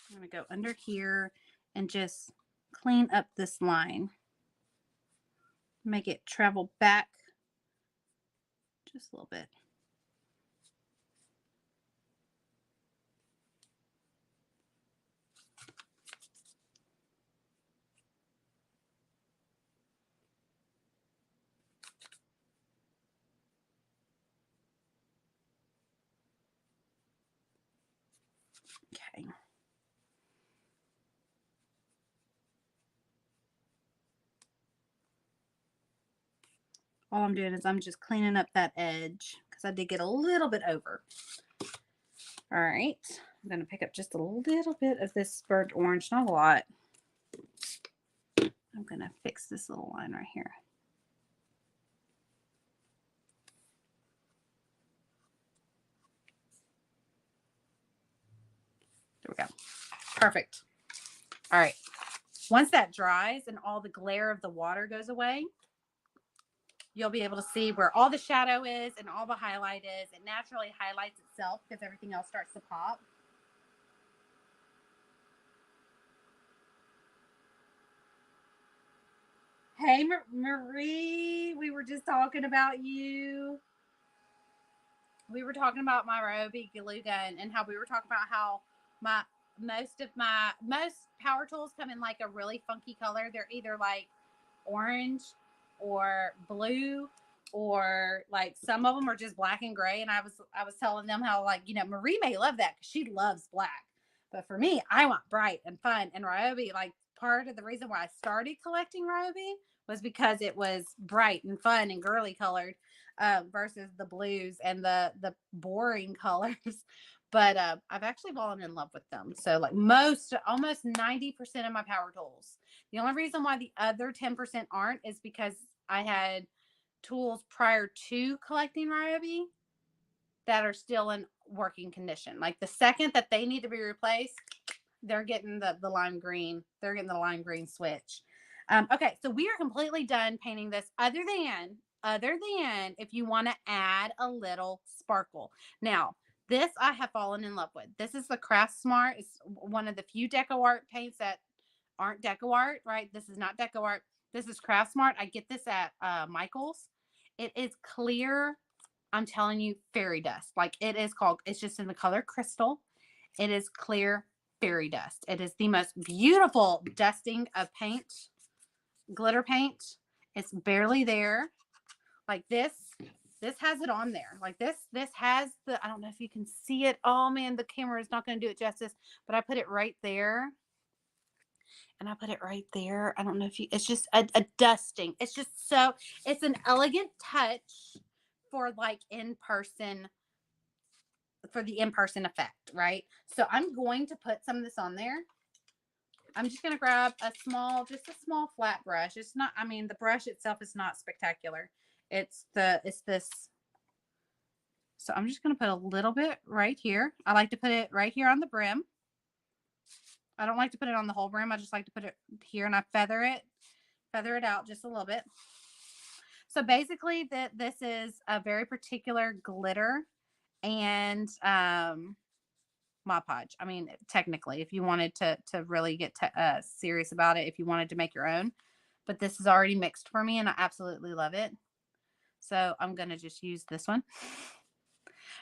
I'm going to go under here and just clean up this line. Make it travel back just a little bit. Okay. All I'm doing is I'm just cleaning up that edge because I did get a little bit over. All right. I'm going to pick up just a little bit of this burnt orange, not a lot. I'm going to fix this little line right here. There we go. Perfect. All right. Once that dries and all the glare of the water goes away, you'll be able to see where all the shadow is and all the highlight is. It naturally highlights itself because everything else starts to pop. Hey, Marie, we were just talking about you. We were talking about my Ryobi glue gun and how we were talking about how most power tools come in like a really funky color. They're either like orange or blue, or like some of them are just black and gray. And I was telling them how, like, you know, Marie may love that because she loves black, but for me, I want bright and fun. And Ryobi, like, part of the reason why I started collecting Ryobi was because it was bright and fun and girly colored, versus the blues and the boring colors. But I've actually fallen in love with them. So like almost 90% of my power tools. The only reason why the other 10% aren't is because I had tools prior to collecting Ryobi that are still in working condition. Like the second that they need to be replaced, they're getting the lime green. They're getting the lime green switch. Okay, so we are completely done painting this, other than if you want to add a little sparkle. Now, this I have fallen in love with. This is the Craft Smart. It's one of the few Deco Art paints that aren't Deco Art, right? This is not Deco Art. This is Craft Smart. I get this at Michael's. It is clear. I'm telling you, fairy dust. Like, it is called, it's just in the color crystal. It is clear fairy dust. It is the most beautiful dusting of paint, glitter paint. It's barely there. Like this has it on there. Like this has the, I don't know if you can see it. Oh man, the camera is not going to do it justice, but I put it right there. And I put it right there. I don't know if you, it's just a dusting. It's just so, it's an elegant touch for like in-person, for the in-person effect, right? So I'm going to put some of this on there. I'm just going to grab just a small flat brush. It's not, I mean, the brush itself is not spectacular. It's this. So I'm just going to put a little bit right here. I like to put it right here on the brim. I don't like to put it on the whole brim. I just like to put it here, and I feather it out just a little bit. So basically this is a very particular glitter and Mod Podge. I mean, technically, if you wanted to really get serious about it, if you wanted to make your own, but this is already mixed for me and I absolutely love it. So I'm going to just use this one,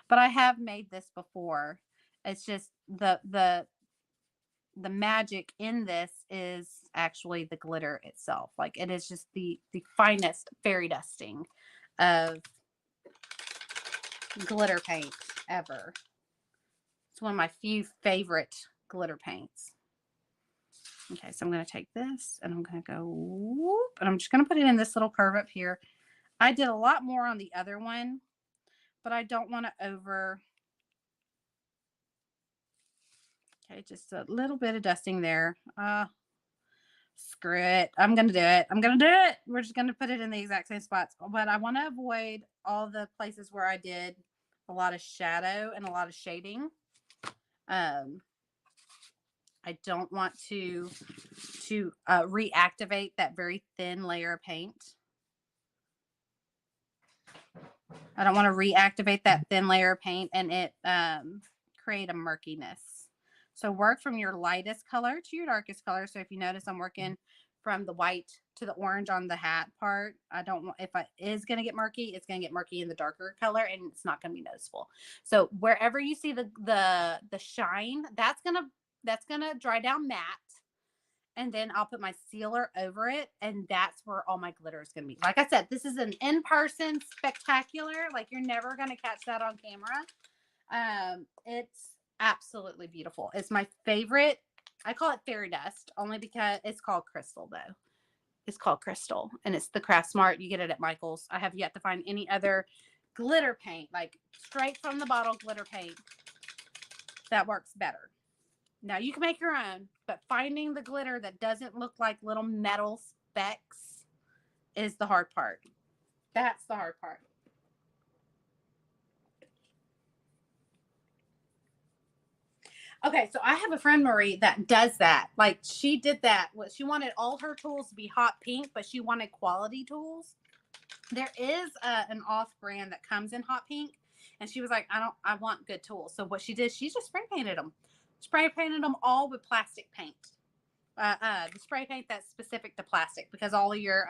but I have made this before. It's just the magic in this is actually the glitter itself. Like, it is just the finest fairy dusting of glitter paint ever. It's one of my few favorite glitter paints. Okay, so I'm going to take this and I'm going to go whoop, and I'm just going to put it in this little curve up here. I did a lot more on the other one, but I don't want to over. Okay, just a little bit of dusting there. Screw it. I'm going to do it. I'm going to do it. We're just going to put it in the exact same spots. But I want to avoid all the places where I did a lot of shadow and a lot of shading. I don't want to reactivate that very thin layer of paint. I don't want to reactivate that thin layer of paint and it create a murkiness. So work from your lightest color to your darkest color. So if you notice, I'm working from the white to the orange on the hat part. I don't want, if it is going to get murky, it's going to get murky in the darker color and it's not going to be noticeable. So wherever you see the shine, that's going to dry down matte. And then I'll put my sealer over it, and that's where all my glitter is going to be. Like I said, this is an in-person spectacular. Like, you're never going to catch that on camera. It's absolutely beautiful. It's my favorite. I call it fairy dust only because it's called crystal, though. It's called crystal, and it's the Craft Smart. You get it at Michael's. I have yet to find any other glitter paint, like straight from the bottle glitter paint, that works better. Now you can make your own, but finding the glitter that doesn't look like little metal specks is the hard part. That's the hard part. Okay, so I have a friend, Marie, that does that. Like, she did that. She wanted all her tools to be hot pink, but she wanted quality tools. There is an off brand that comes in hot pink, and she was like, I want good tools. So what she did, she just spray painted them. Spray painted them all with plastic paint. The spray paint that's specific to plastic, because all of your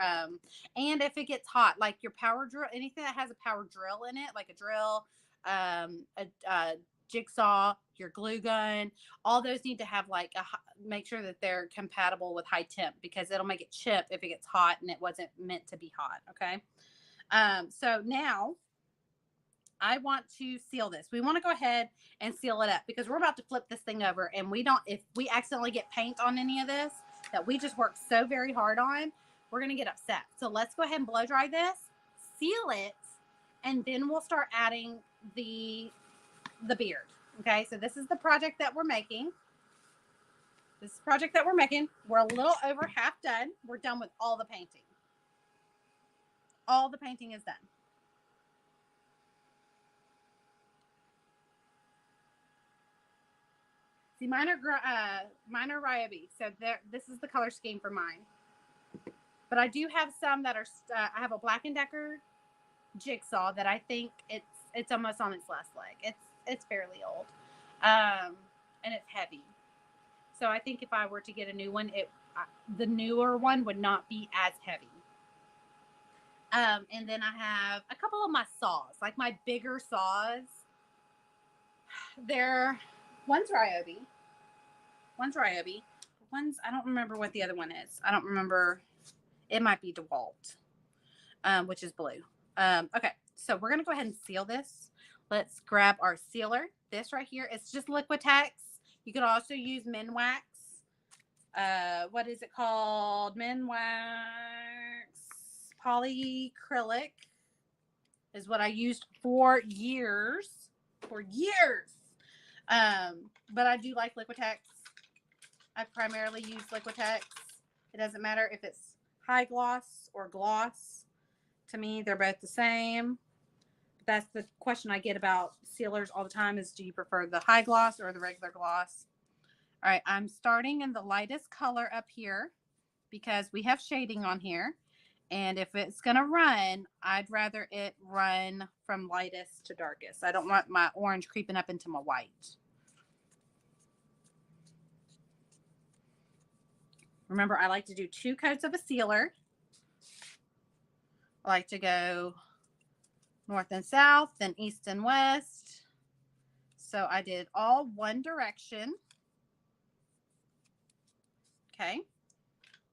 and if it gets hot, like your power drill, anything that has a power drill in it, like a drill, a jigsaw, your glue gun, all those need to have like make sure that they're compatible with high temp, because it'll make it chip if it gets hot and it wasn't meant to be hot. Okay. So now I want to seal this. We want to go ahead and seal it up, because we're about to flip this thing over, and if we accidentally get paint on any of this that we just worked so very hard on, we're going to get upset. So let's go ahead and blow dry this, seal it, and then we'll start adding the beard. Okay. So this is the project that we're making. We're a little over half done. We're done with all the painting. All the painting is done. See, mine are Ryobi. So this is the color scheme for mine. But I do have some that are. I have a Black & Decker jigsaw that I think it's almost on its last leg. It's fairly old, and it's heavy. So I think if I were to get a new one, the newer one would not be as heavy. And then I have a couple of my saws, like my bigger saws. One's Ryobi. I don't remember what the other one is. I don't remember. It might be DeWalt, which is blue. Okay, so we're going to go ahead and seal this. Let's grab our sealer. This right here, it's just Liquitex. You could also use Minwax. What is it called? Minwax polyacrylic is what I used for years. But I do like Liquitex. I primarily use Liquitex. It doesn't matter if it's high gloss or gloss. To me, they're both the same. That's the question I get about sealers all the time is, do you prefer the high gloss or the regular gloss? All right, I'm starting in the lightest color up here because we have shading on here. And if it's going to run, I'd rather it run from lightest to darkest. I don't want my orange creeping up into my white. Remember, I like to do 2 coats of a sealer. I like to go north and south, then east and west. So I did all one direction. Okay.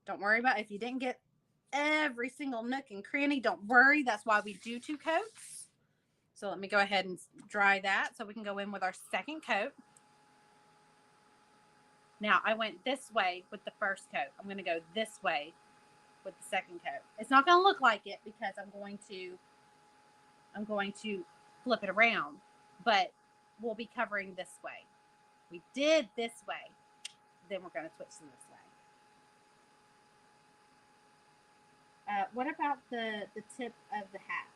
Don't worry about if you didn't get every single nook and cranny. Don't worry. That's why we do 2 coats. So let me go ahead and dry that so we can go in with our second coat. Now I went this way with the first coat. I'm going to go this way with the second coat. It's not going to look like it because I'm going to flip it around, but we'll be covering this way. We did this way, then we're going to switch to this way. What about the tip of the hat?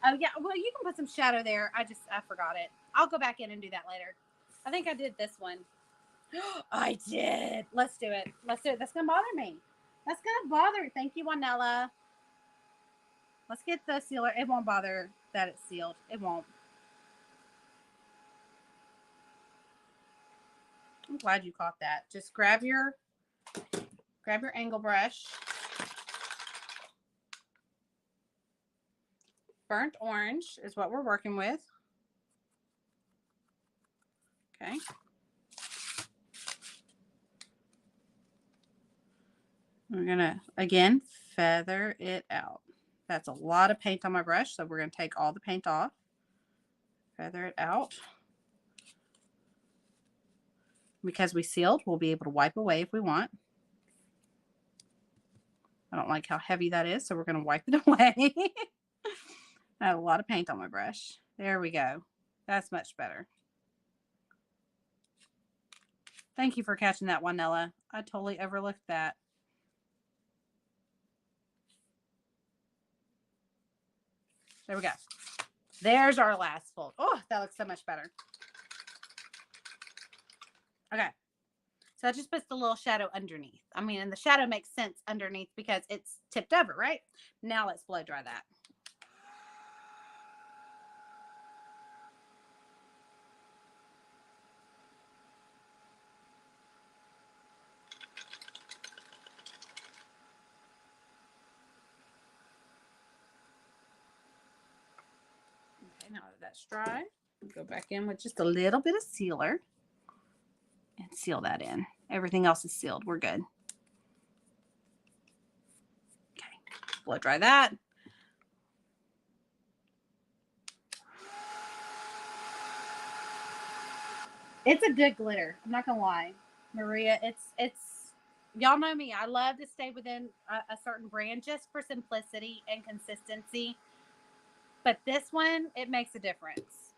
Oh yeah, well you can put some shadow there. I forgot it. I'll go back in and do that later. I think I did this one. I did. Let's do it. Let's do it. That's gonna bother me. That's gonna bother. Thank you, Wanella. Let's get the sealer. It won't bother that it's sealed. It won't. I'm glad you caught that. Just grab your angle brush. Burnt orange is what we're working with. Okay. We're gonna, again, feather it out. That's a lot of paint on my brush, so we're gonna take all the paint off. Feather it out. Because we sealed, we'll be able to wipe away if we want. I don't like how heavy that is, so we're gonna wipe it away. I have a lot of paint on my brush. There we go. That's much better. Thank you for catching that, Wanella. I totally overlooked that. There we go. There's our last fold. Oh, that looks so much better. Okay. So that just puts the little shadow underneath. I mean, and the shadow makes sense underneath because it's tipped over, right? Now let's blow dry that. Now that that's dry, go back in with just a little bit of sealer and seal that in. Everything else is sealed. We're good. Okay, blow dry that. It's a good glitter. I'm not gonna lie, Maria. It's y'all know me. I love to stay within a certain brand just for simplicity and consistency. But this one, it makes a difference.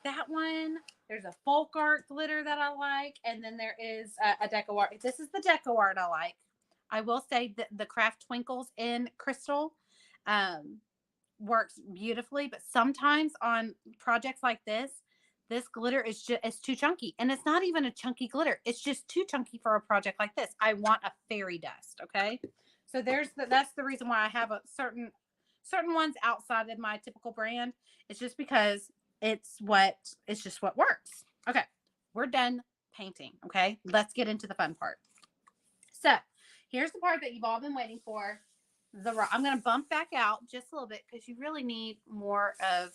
That one, there's a folk art glitter that I like, and then there is a deco art. This is the deco art I like. I will say that the Craft Twinkles in Crystal works beautifully, but sometimes on projects like this glitter is just it's too chunky, and it's not even a chunky glitter. It's just too chunky for a project like this. I want a fairy dust. Okay, so that's the reason why I have a certain ones outside of my typical brand. It's just because it's just what works. Okay, we're done painting. Okay, let's get into the fun part. So here's the part that you've all been waiting for. I'm going to bump back out just a little bit because you really need more of,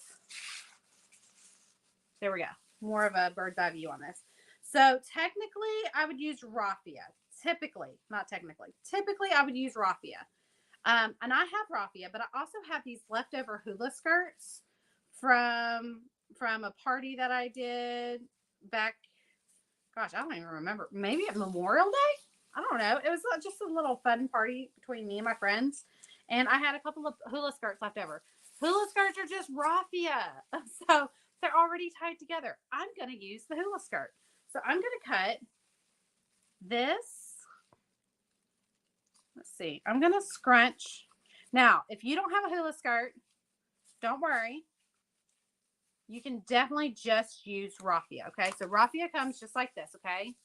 there we go, more of a bird's eye view on this. So technically I would use raffia. Typically I would use raffia. And I have raffia, but I also have these leftover hula skirts from a party that I did back, gosh, I don't even remember, maybe at Memorial Day. I don't know. It was just a little fun party between me and my friends. And I had a couple of hula skirts left over. Hula skirts are just raffia. So they're already tied together. I'm going to use the hula skirt. So I'm going to cut this. Let's see. I'm going to scrunch. Now, if you don't have a hula skirt, don't worry. You can definitely just use raffia. Okay. So raffia comes just like this. Okay.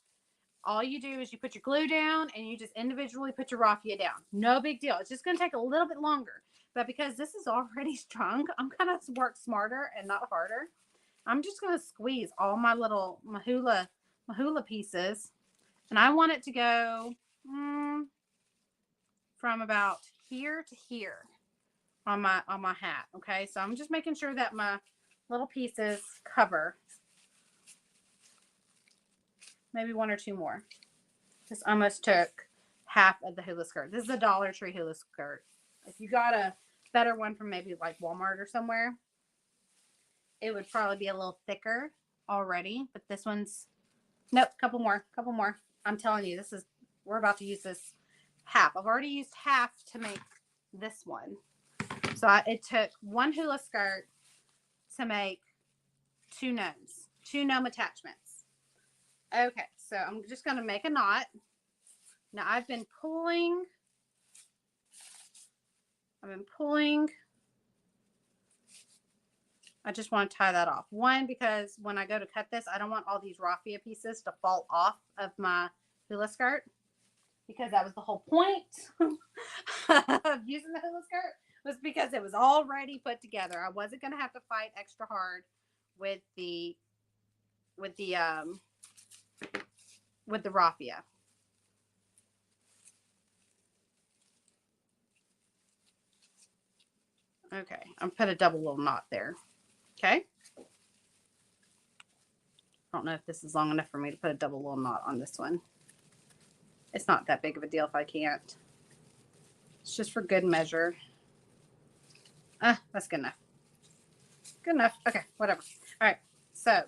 All you do is you put your glue down and you just individually put your raffia down. No big deal. It's just going to take a little bit longer. But because this is already strung, I'm going to work smarter and not harder. I'm just going to squeeze all my little hula pieces. And I want it to go from about here to here on my hat. Okay. So I'm just making sure that my little pieces cover. Maybe one or two more. This almost took half of the hula skirt. This is a Dollar Tree hula skirt. If you got a better one from maybe like Walmart or somewhere, it would probably be a little thicker already, but this one's, nope, couple more. I'm telling you, we're about to use this half. I've already used half to make this one. So it took one hula skirt to make two gnome attachments. Okay, so I'm just going to make a knot. Now I've been pulling. I just want to tie that off. One, because when I go to cut this, I don't want all these raffia pieces to fall off of my hula skirt, because that was the whole point of using the hula skirt, was because it was already put together. I wasn't going to have to fight extra hard with the raffia. Okay, I'm put a double little knot there. Okay. I don't know if this is long enough for me to put a double little knot on this one. It's not that big of a deal if I can't. It's just for good measure. That's good enough. Good enough. Okay, whatever. All right. So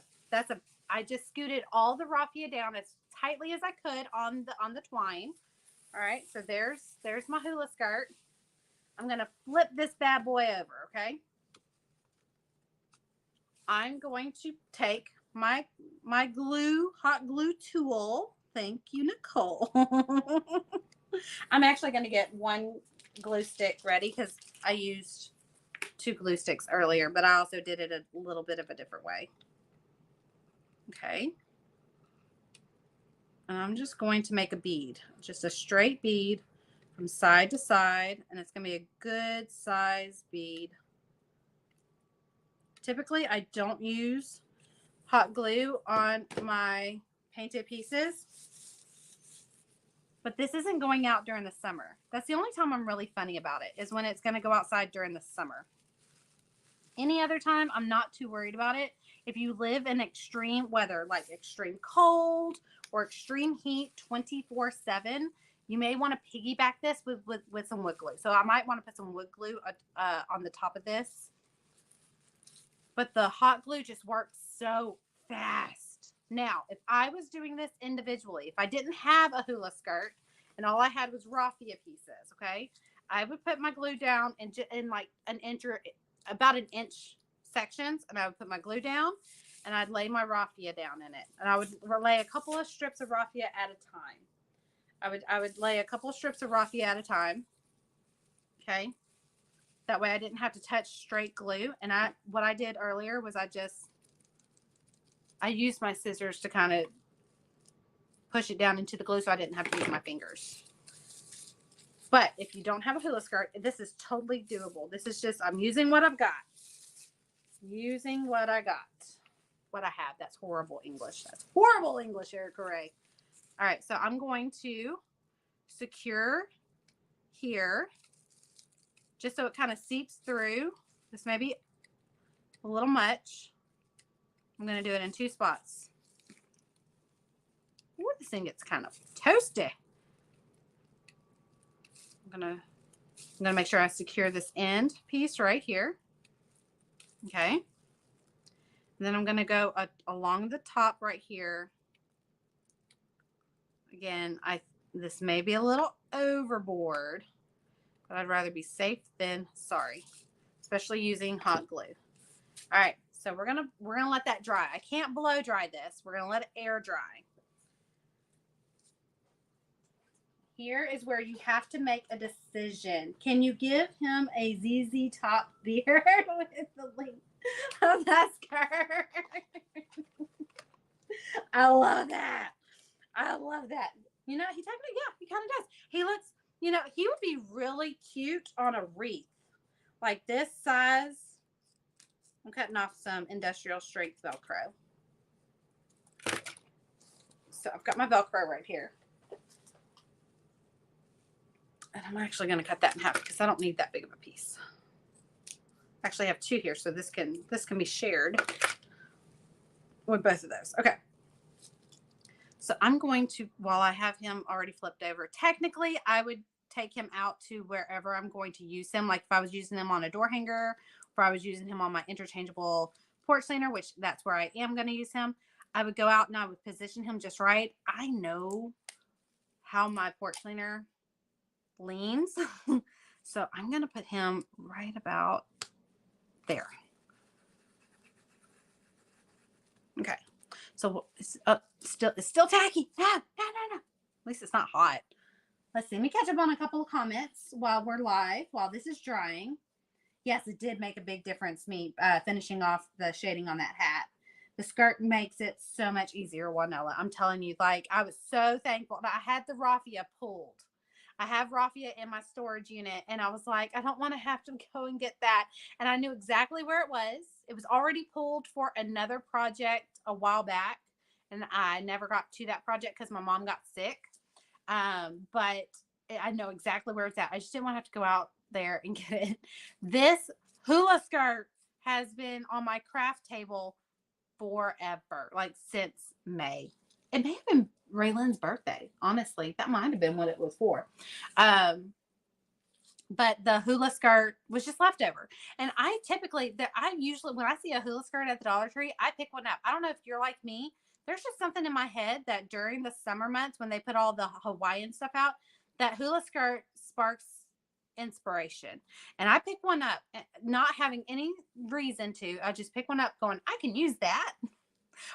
I just scooted all the raffia down as tightly as I could on the twine. All right. So there's my hula skirt. I'm gonna flip this bad boy over. Okay. I'm going to take my hot glue tool. Thank you, Nicole. I'm actually going to get one glue stick ready because I used 2 glue sticks earlier, but I also did it a little bit of a different way. Okay. And I'm just going to make a bead, just a straight bead from side to side, and it's going to be a good size bead. Typically, I don't use hot glue on my painted pieces, but this isn't going out during the summer. That's the only time I'm really funny about it, is when it's going to go outside during the summer. Any other time, I'm not too worried about it. If you live in extreme weather, like extreme cold or extreme heat 24/7, you may want to piggyback this with some wood glue. So I might want to put some wood glue on the top of this. But the hot glue just works so fast. Now, if I was doing this individually, if I didn't have a hula skirt and all I had was raffia pieces, okay, I would put my glue down in like about an inch sections, and I would put my glue down and I'd lay my raffia down in it. And I would lay a couple of strips of raffia at a time. I would lay a couple of strips of raffia at a time. Okay. That way I didn't have to touch straight glue. And what I did earlier was I used my scissors to kind of push it down into the glue so I didn't have to use my fingers. But if you don't have a hula skirt, this is totally doable. This is just, I'm using what I've got. Using what I got. What I have. That's horrible English. That's horrible English, Erica Ray. All right, so I'm going to secure here, just so it kind of seeps through. This may be a little much. I'm going to do it in 2 spots. Ooh, this thing gets kind of toasty. I'm going to make sure I secure this end piece right here. Okay. And then I'm going to go along the top right here. Again, this may be a little overboard, but I'd rather be safe than sorry, especially using hot glue. All right, so we're gonna let that dry. I can't blow dry this. We're gonna let it air dry. Here is where you have to make a decision. Can you give him a ZZ Top beard with the length of that skirt? I love that. I love that. You know, he technically, yeah, he kind of does. He looks, you know, he would be really cute on a wreath. Like this size. I'm cutting off some industrial strength Velcro. So I've got my Velcro right here. And I'm actually going to cut that in half because I don't need that big of a piece. Actually, I have 2 here, so this can be shared with both of those. Okay. So I'm going to, while I have him already flipped over, technically I would take him out to wherever I'm going to use him. Like if I was using him on a door hanger, or I was using him on my interchangeable porch leaner, which that's where I am going to use him, I would go out and I would position him just right. I know how my porch leaner leans. So I'm going to put him right about there. Okay. So it's still tacky. No. At least it's not hot. Let's see. Let me catch up on a couple of comments while we're live, while this is drying. Yes, it did make a big difference, me finishing off the shading on that hat. The skirt makes it so much easier, Juanella. I'm telling you, like, I was so thankful. I had the raffia pulled. I have raffia in my storage unit, and I was like, I don't want to have to go and get that. And I knew exactly where it was. It was already pulled for another project a while back, and I never got to that project because my mom got sick. But I know exactly where it's at. I just didn't want to have to go out there and get it. This hula skirt has been on my craft table forever, like since May. It may have been Raylan's birthday, honestly. That might have been what it was for. But the hula skirt was just leftover. And I usually, when I see a hula skirt at the Dollar Tree, I pick one up. I don't know if you're like me. There's just something in my head that during the summer months when they put all the Hawaiian stuff out, that hula skirt sparks inspiration. And I pick one up, not having any reason to. I just pick one up going, I can use that.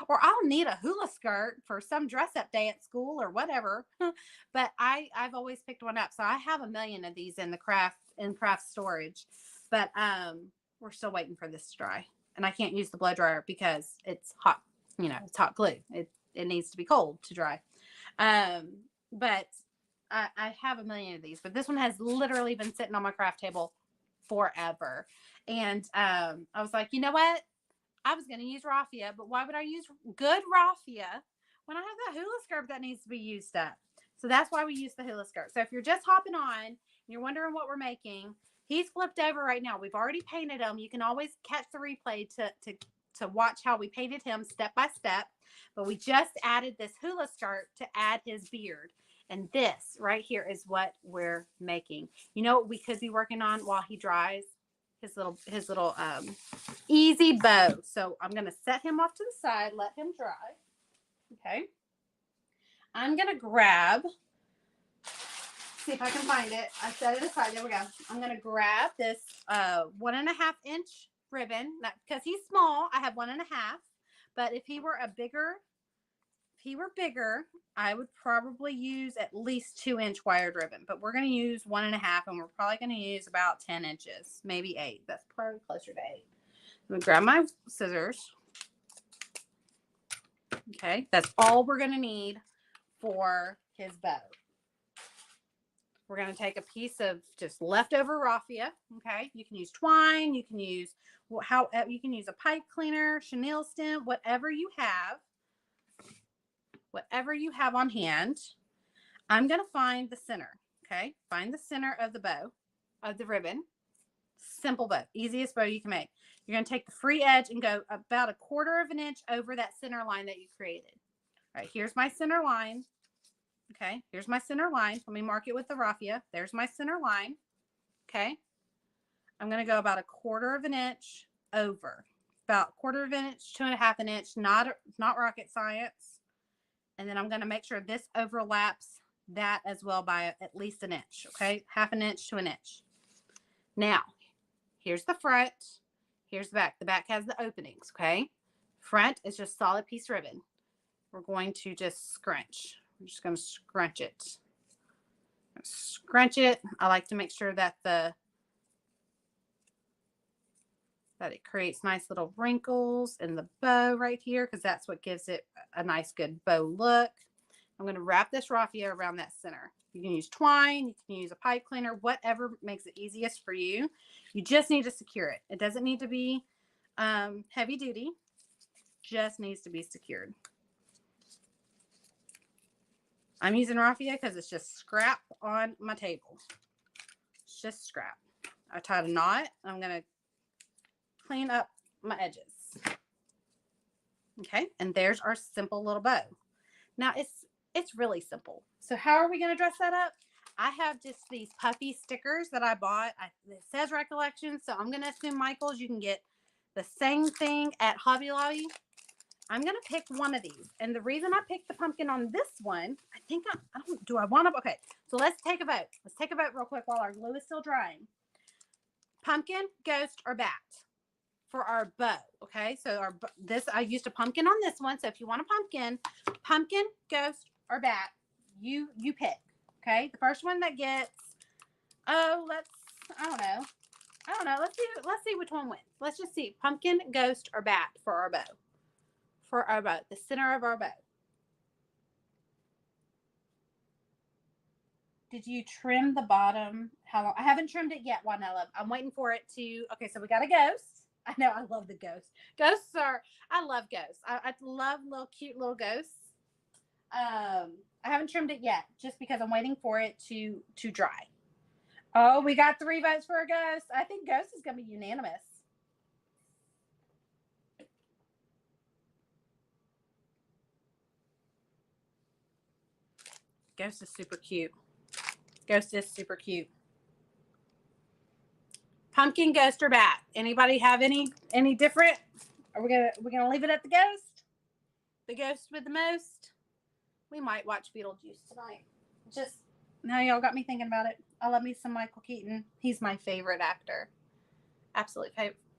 Or I'll need a hula skirt for some dress up day at school or whatever. But I've always picked one up. So I have a million of these in the craft storage. But we're still waiting for this to dry. And I can't use the blow dryer because it's hot, it's hot glue. It needs to be cold to dry. But I have a million of these, but this one has literally been sitting on my craft table forever. And I was like, you know what? I was going to use raffia, but why would I use good raffia when I have that hula skirt that needs to be used up? So that's why we use the hula skirt. So if you're just hopping on and you're wondering what we're making, he's flipped over right now. We've already painted him. You can always catch the replay to watch how we painted him step by step. But we just added this hula skirt to add his beard. And this right here is what we're making. You know what we could be working on while he dries? His little easy bow. So I'm going to set him off to the side, let him dry. Okay. I'm going to grab, see if I can find it. I set it aside. There we go. I'm going to grab this 1.5 inch ribbon because he's small. I have 1.5, but if he were bigger, I would probably use at least 2-inch wired ribbon, but we're going to use 1.5, and we're probably going to use about 10 inches, maybe 8. That's probably closer to 8. I'm going to grab my scissors. Okay, that's all we're going to need for his bow. We're going to take a piece of just leftover raffia. Okay, you can use twine, you can use a pipe cleaner, chenille stem, whatever you have on hand. I'm going to find the center. Okay, find the center of the bow, of the ribbon. Simple bow, easiest bow you can make. You're going to take the free edge and go about 1/4 inch over that center line that you created. All right, here's my center line. Okay, here's my center line. Let me mark it with the raffia. There's my center line. Okay, I'm going to go about 1/4 inch over, about 1/4 inch to 1/2 inch. Not rocket science. And then I'm going to make sure this overlaps that as well by at least 1 inch. Okay, 1/2 inch to 1 inch. Now, here's the front. Here's the back. The back has the openings. Okay, front is just solid piece ribbon. We're going to just scrunch. I'm just going to scrunch it. Scrunch it. I like to make sure that it creates nice little wrinkles in the bow right here, because that's what gives it a nice good bow look. I'm going to wrap this raffia around that center. You can use twine, you can use a pipe cleaner, whatever makes it easiest for you. You just need to secure it. It doesn't need to be heavy duty, just needs to be secured. I'm using raffia because it's just scrap on my table. It's just scrap. I tied a knot. I'm going to clean up my edges. Okay, and there's our simple little bow. Now it's really simple. So how are we going to dress that up? I have just these puffy stickers that I bought. It says Recollections, so I'm going to assume Michael's. You can get the same thing at Hobby Lobby. I'm going to pick one of these. And the reason I picked the pumpkin on this one, I think I don't, do I want to? Okay, so let's take a vote. Let's take a vote real quick while our glue is still drying. Pumpkin, ghost, or bat for our bow. Okay, so I used a pumpkin on this one. So if you want a pumpkin, ghost, or bat, you pick. Okay, the first one that gets, I don't know. Let's see which one wins. Let's just see. Pumpkin, ghost, or bat for our bow. For our bow, the center of our bow. Did you trim the bottom? How long? I haven't trimmed it yet, Juanella. I'm waiting for it to. Okay, so we got a ghost. I know, I love the ghosts. I love ghosts. I love cute little ghosts. I haven't trimmed it yet, just because I'm waiting for it to dry. Oh, we got 3 votes for a ghost. I think ghost is going to be unanimous. Ghost is super cute. Ghost is super cute. Pumpkin, ghost, or bat? Anybody have any different? Are we gonna leave it at the ghost? The ghost with the most? We might watch Beetlejuice tonight. Just now, y'all got me thinking about it. I love me some Michael Keaton. He's my favorite actor. Absolute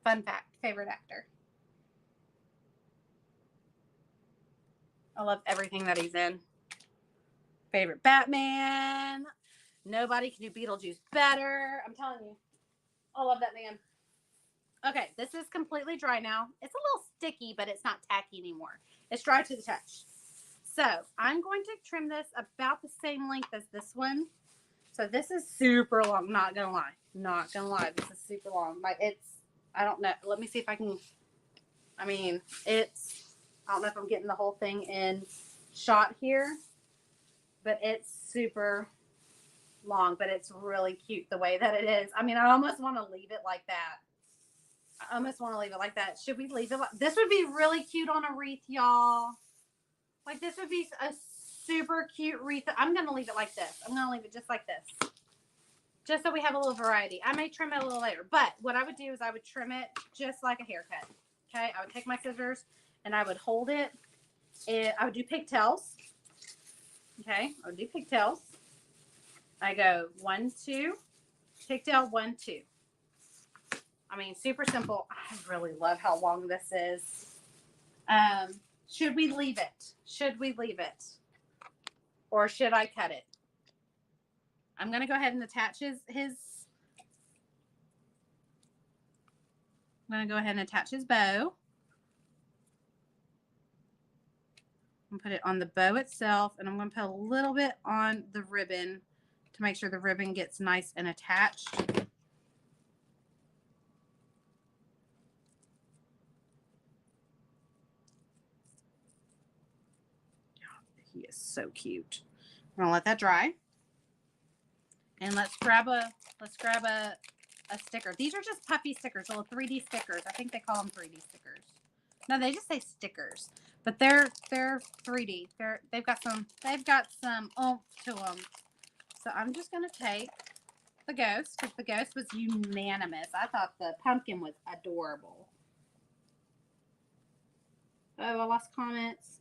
fun fact, favorite actor. I love everything that he's in. Favorite Batman. Nobody can do Beetlejuice better. I'm telling you. I love that man. Okay, this is completely dry now. It's a little sticky, but it's not tacky anymore. It's dry to the touch. So I'm going to trim this about the same length as this one. So this is super long. Not gonna lie. This is super long. I don't know. Let me see if I can. I don't know if I'm getting the whole thing in shot here, but it's super long, but it's really cute the way that it is. I almost want to leave it like that. Should we leave it like this? Would be really cute on a wreath, y'all. Like, this would be a super cute wreath. I'm going to leave it like this. I'm going to leave it just like this. Just so we have a little variety. I may trim it a little later. But what I would do is I would trim it just like a haircut. Okay? I would take my scissors and I would hold it. I would do pigtails. Okay? I would do pigtails. I go 1, 2. Pigtail, 1, 2. Super simple. I really love how long this is. Should we leave it? Or should I cut it? I'm going to go ahead and attach his bow. I'm going to put it on the bow itself, and I'm going to put a little bit on the ribbon to make sure the ribbon gets nice and attached. He is so cute. I'm gonna let that dry. And let's grab a sticker. These are just puffy stickers, little 3D stickers. I think they call them 3D stickers. No, they just say stickers. But they're 3D. They've got some oomph to them. So I'm just gonna take the ghost, because the ghost was unanimous. I thought the pumpkin was adorable. Oh, I lost comments.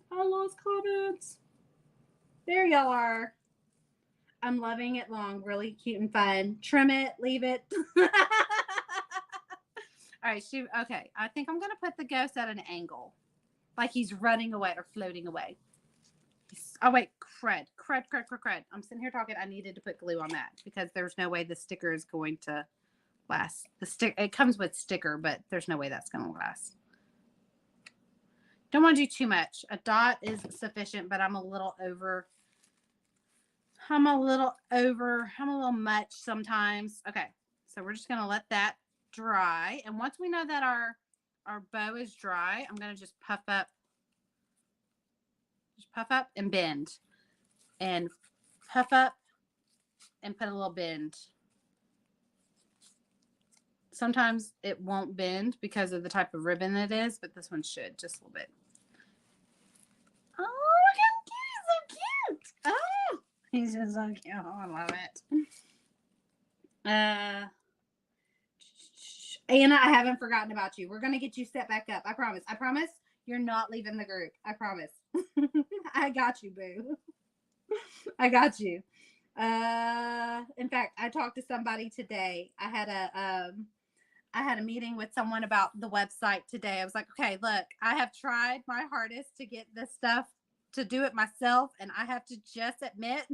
There y'all are. I'm loving it long. Really cute and fun. Trim it. Leave it. All right. Okay. I think I'm going to put the ghost at an angle. Like he's running away or floating away. Oh, wait. Crud. I'm sitting here talking. I needed to put glue on that because there's no way the sticker is going to last. It comes with sticker, but there's no way that's going to last. Don't want to do too much. A dot is sufficient, but I'm a little much sometimes. Okay, so we're just gonna let that dry, and once we know that our bow is dry, I'm gonna just puff up and bend, and puff up and put a little bend. Sometimes it won't bend because of the type of ribbon it is, but this one should just a little bit. Oh, look how cute! So cute! Oh, he's just so cute. Oh, I love it. Anna, I haven't forgotten about you. We're going to get you set back up. I promise. I promise you're not leaving the group. I promise. I got you, boo. I got you. In fact, I talked to somebody today. I had a meeting with someone about the website today. I was like, okay, look, I have tried my hardest to get this stuff to do it myself, and I have to just admit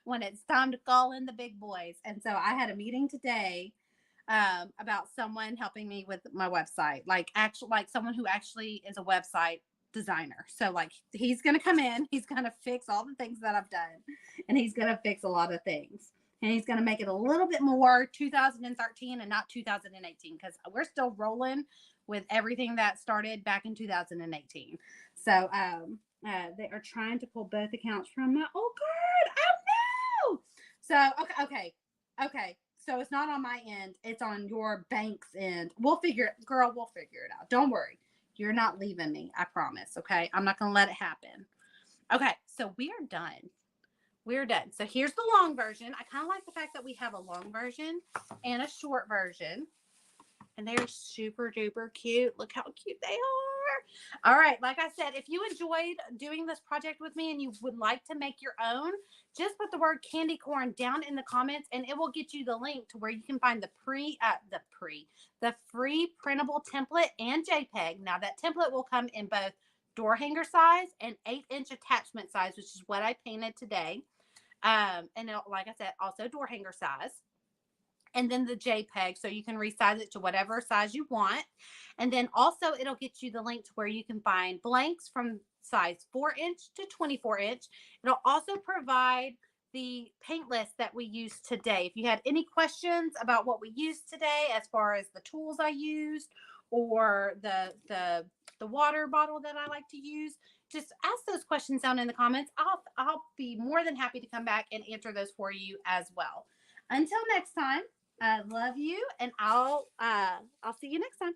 when it's time to call in the big boys. And so I had a meeting today about someone helping me with my website, like someone who actually is a website designer. So like he's gonna come in, he's gonna fix all the things that I've done, and he's gonna fix a lot of things. And he's going to make it a little bit more 2013 and not 2018 because we're still rolling with everything that started back in 2018. So they are trying to pull both accounts from my old card. Oh no! So okay. So it's not on my end; it's on your bank's end. We'll figure it, girl. We'll figure it out. Don't worry. You're not leaving me. I promise. Okay, I'm not going to let it happen. Okay, so we are done. We're done. So here's the long version. I kind of like the fact that we have a long version and a short version. And they're super duper cute. Look how cute they are. All right. Like I said, if you enjoyed doing this project with me and you would like to make your own, just put the word candy corn down in the comments and it will get you the link to where you can find the free printable template and JPEG. Now that template will come in both door hanger size and 8-inch attachment size, which is what I painted today. And like I said, also door hanger size. And then the JPEG, so you can resize it to whatever size you want. And then also it'll get you the link to where you can find blanks from size 4-inch to 24-inch. It'll also provide the paint list that we used today. If you had any questions about what we used today, as far as the tools I used or the water bottle that I like to use, just ask those questions down in the comments. I'll be more than happy to come back and answer those for you as well. Until next time, I love you, and I'll see you next time.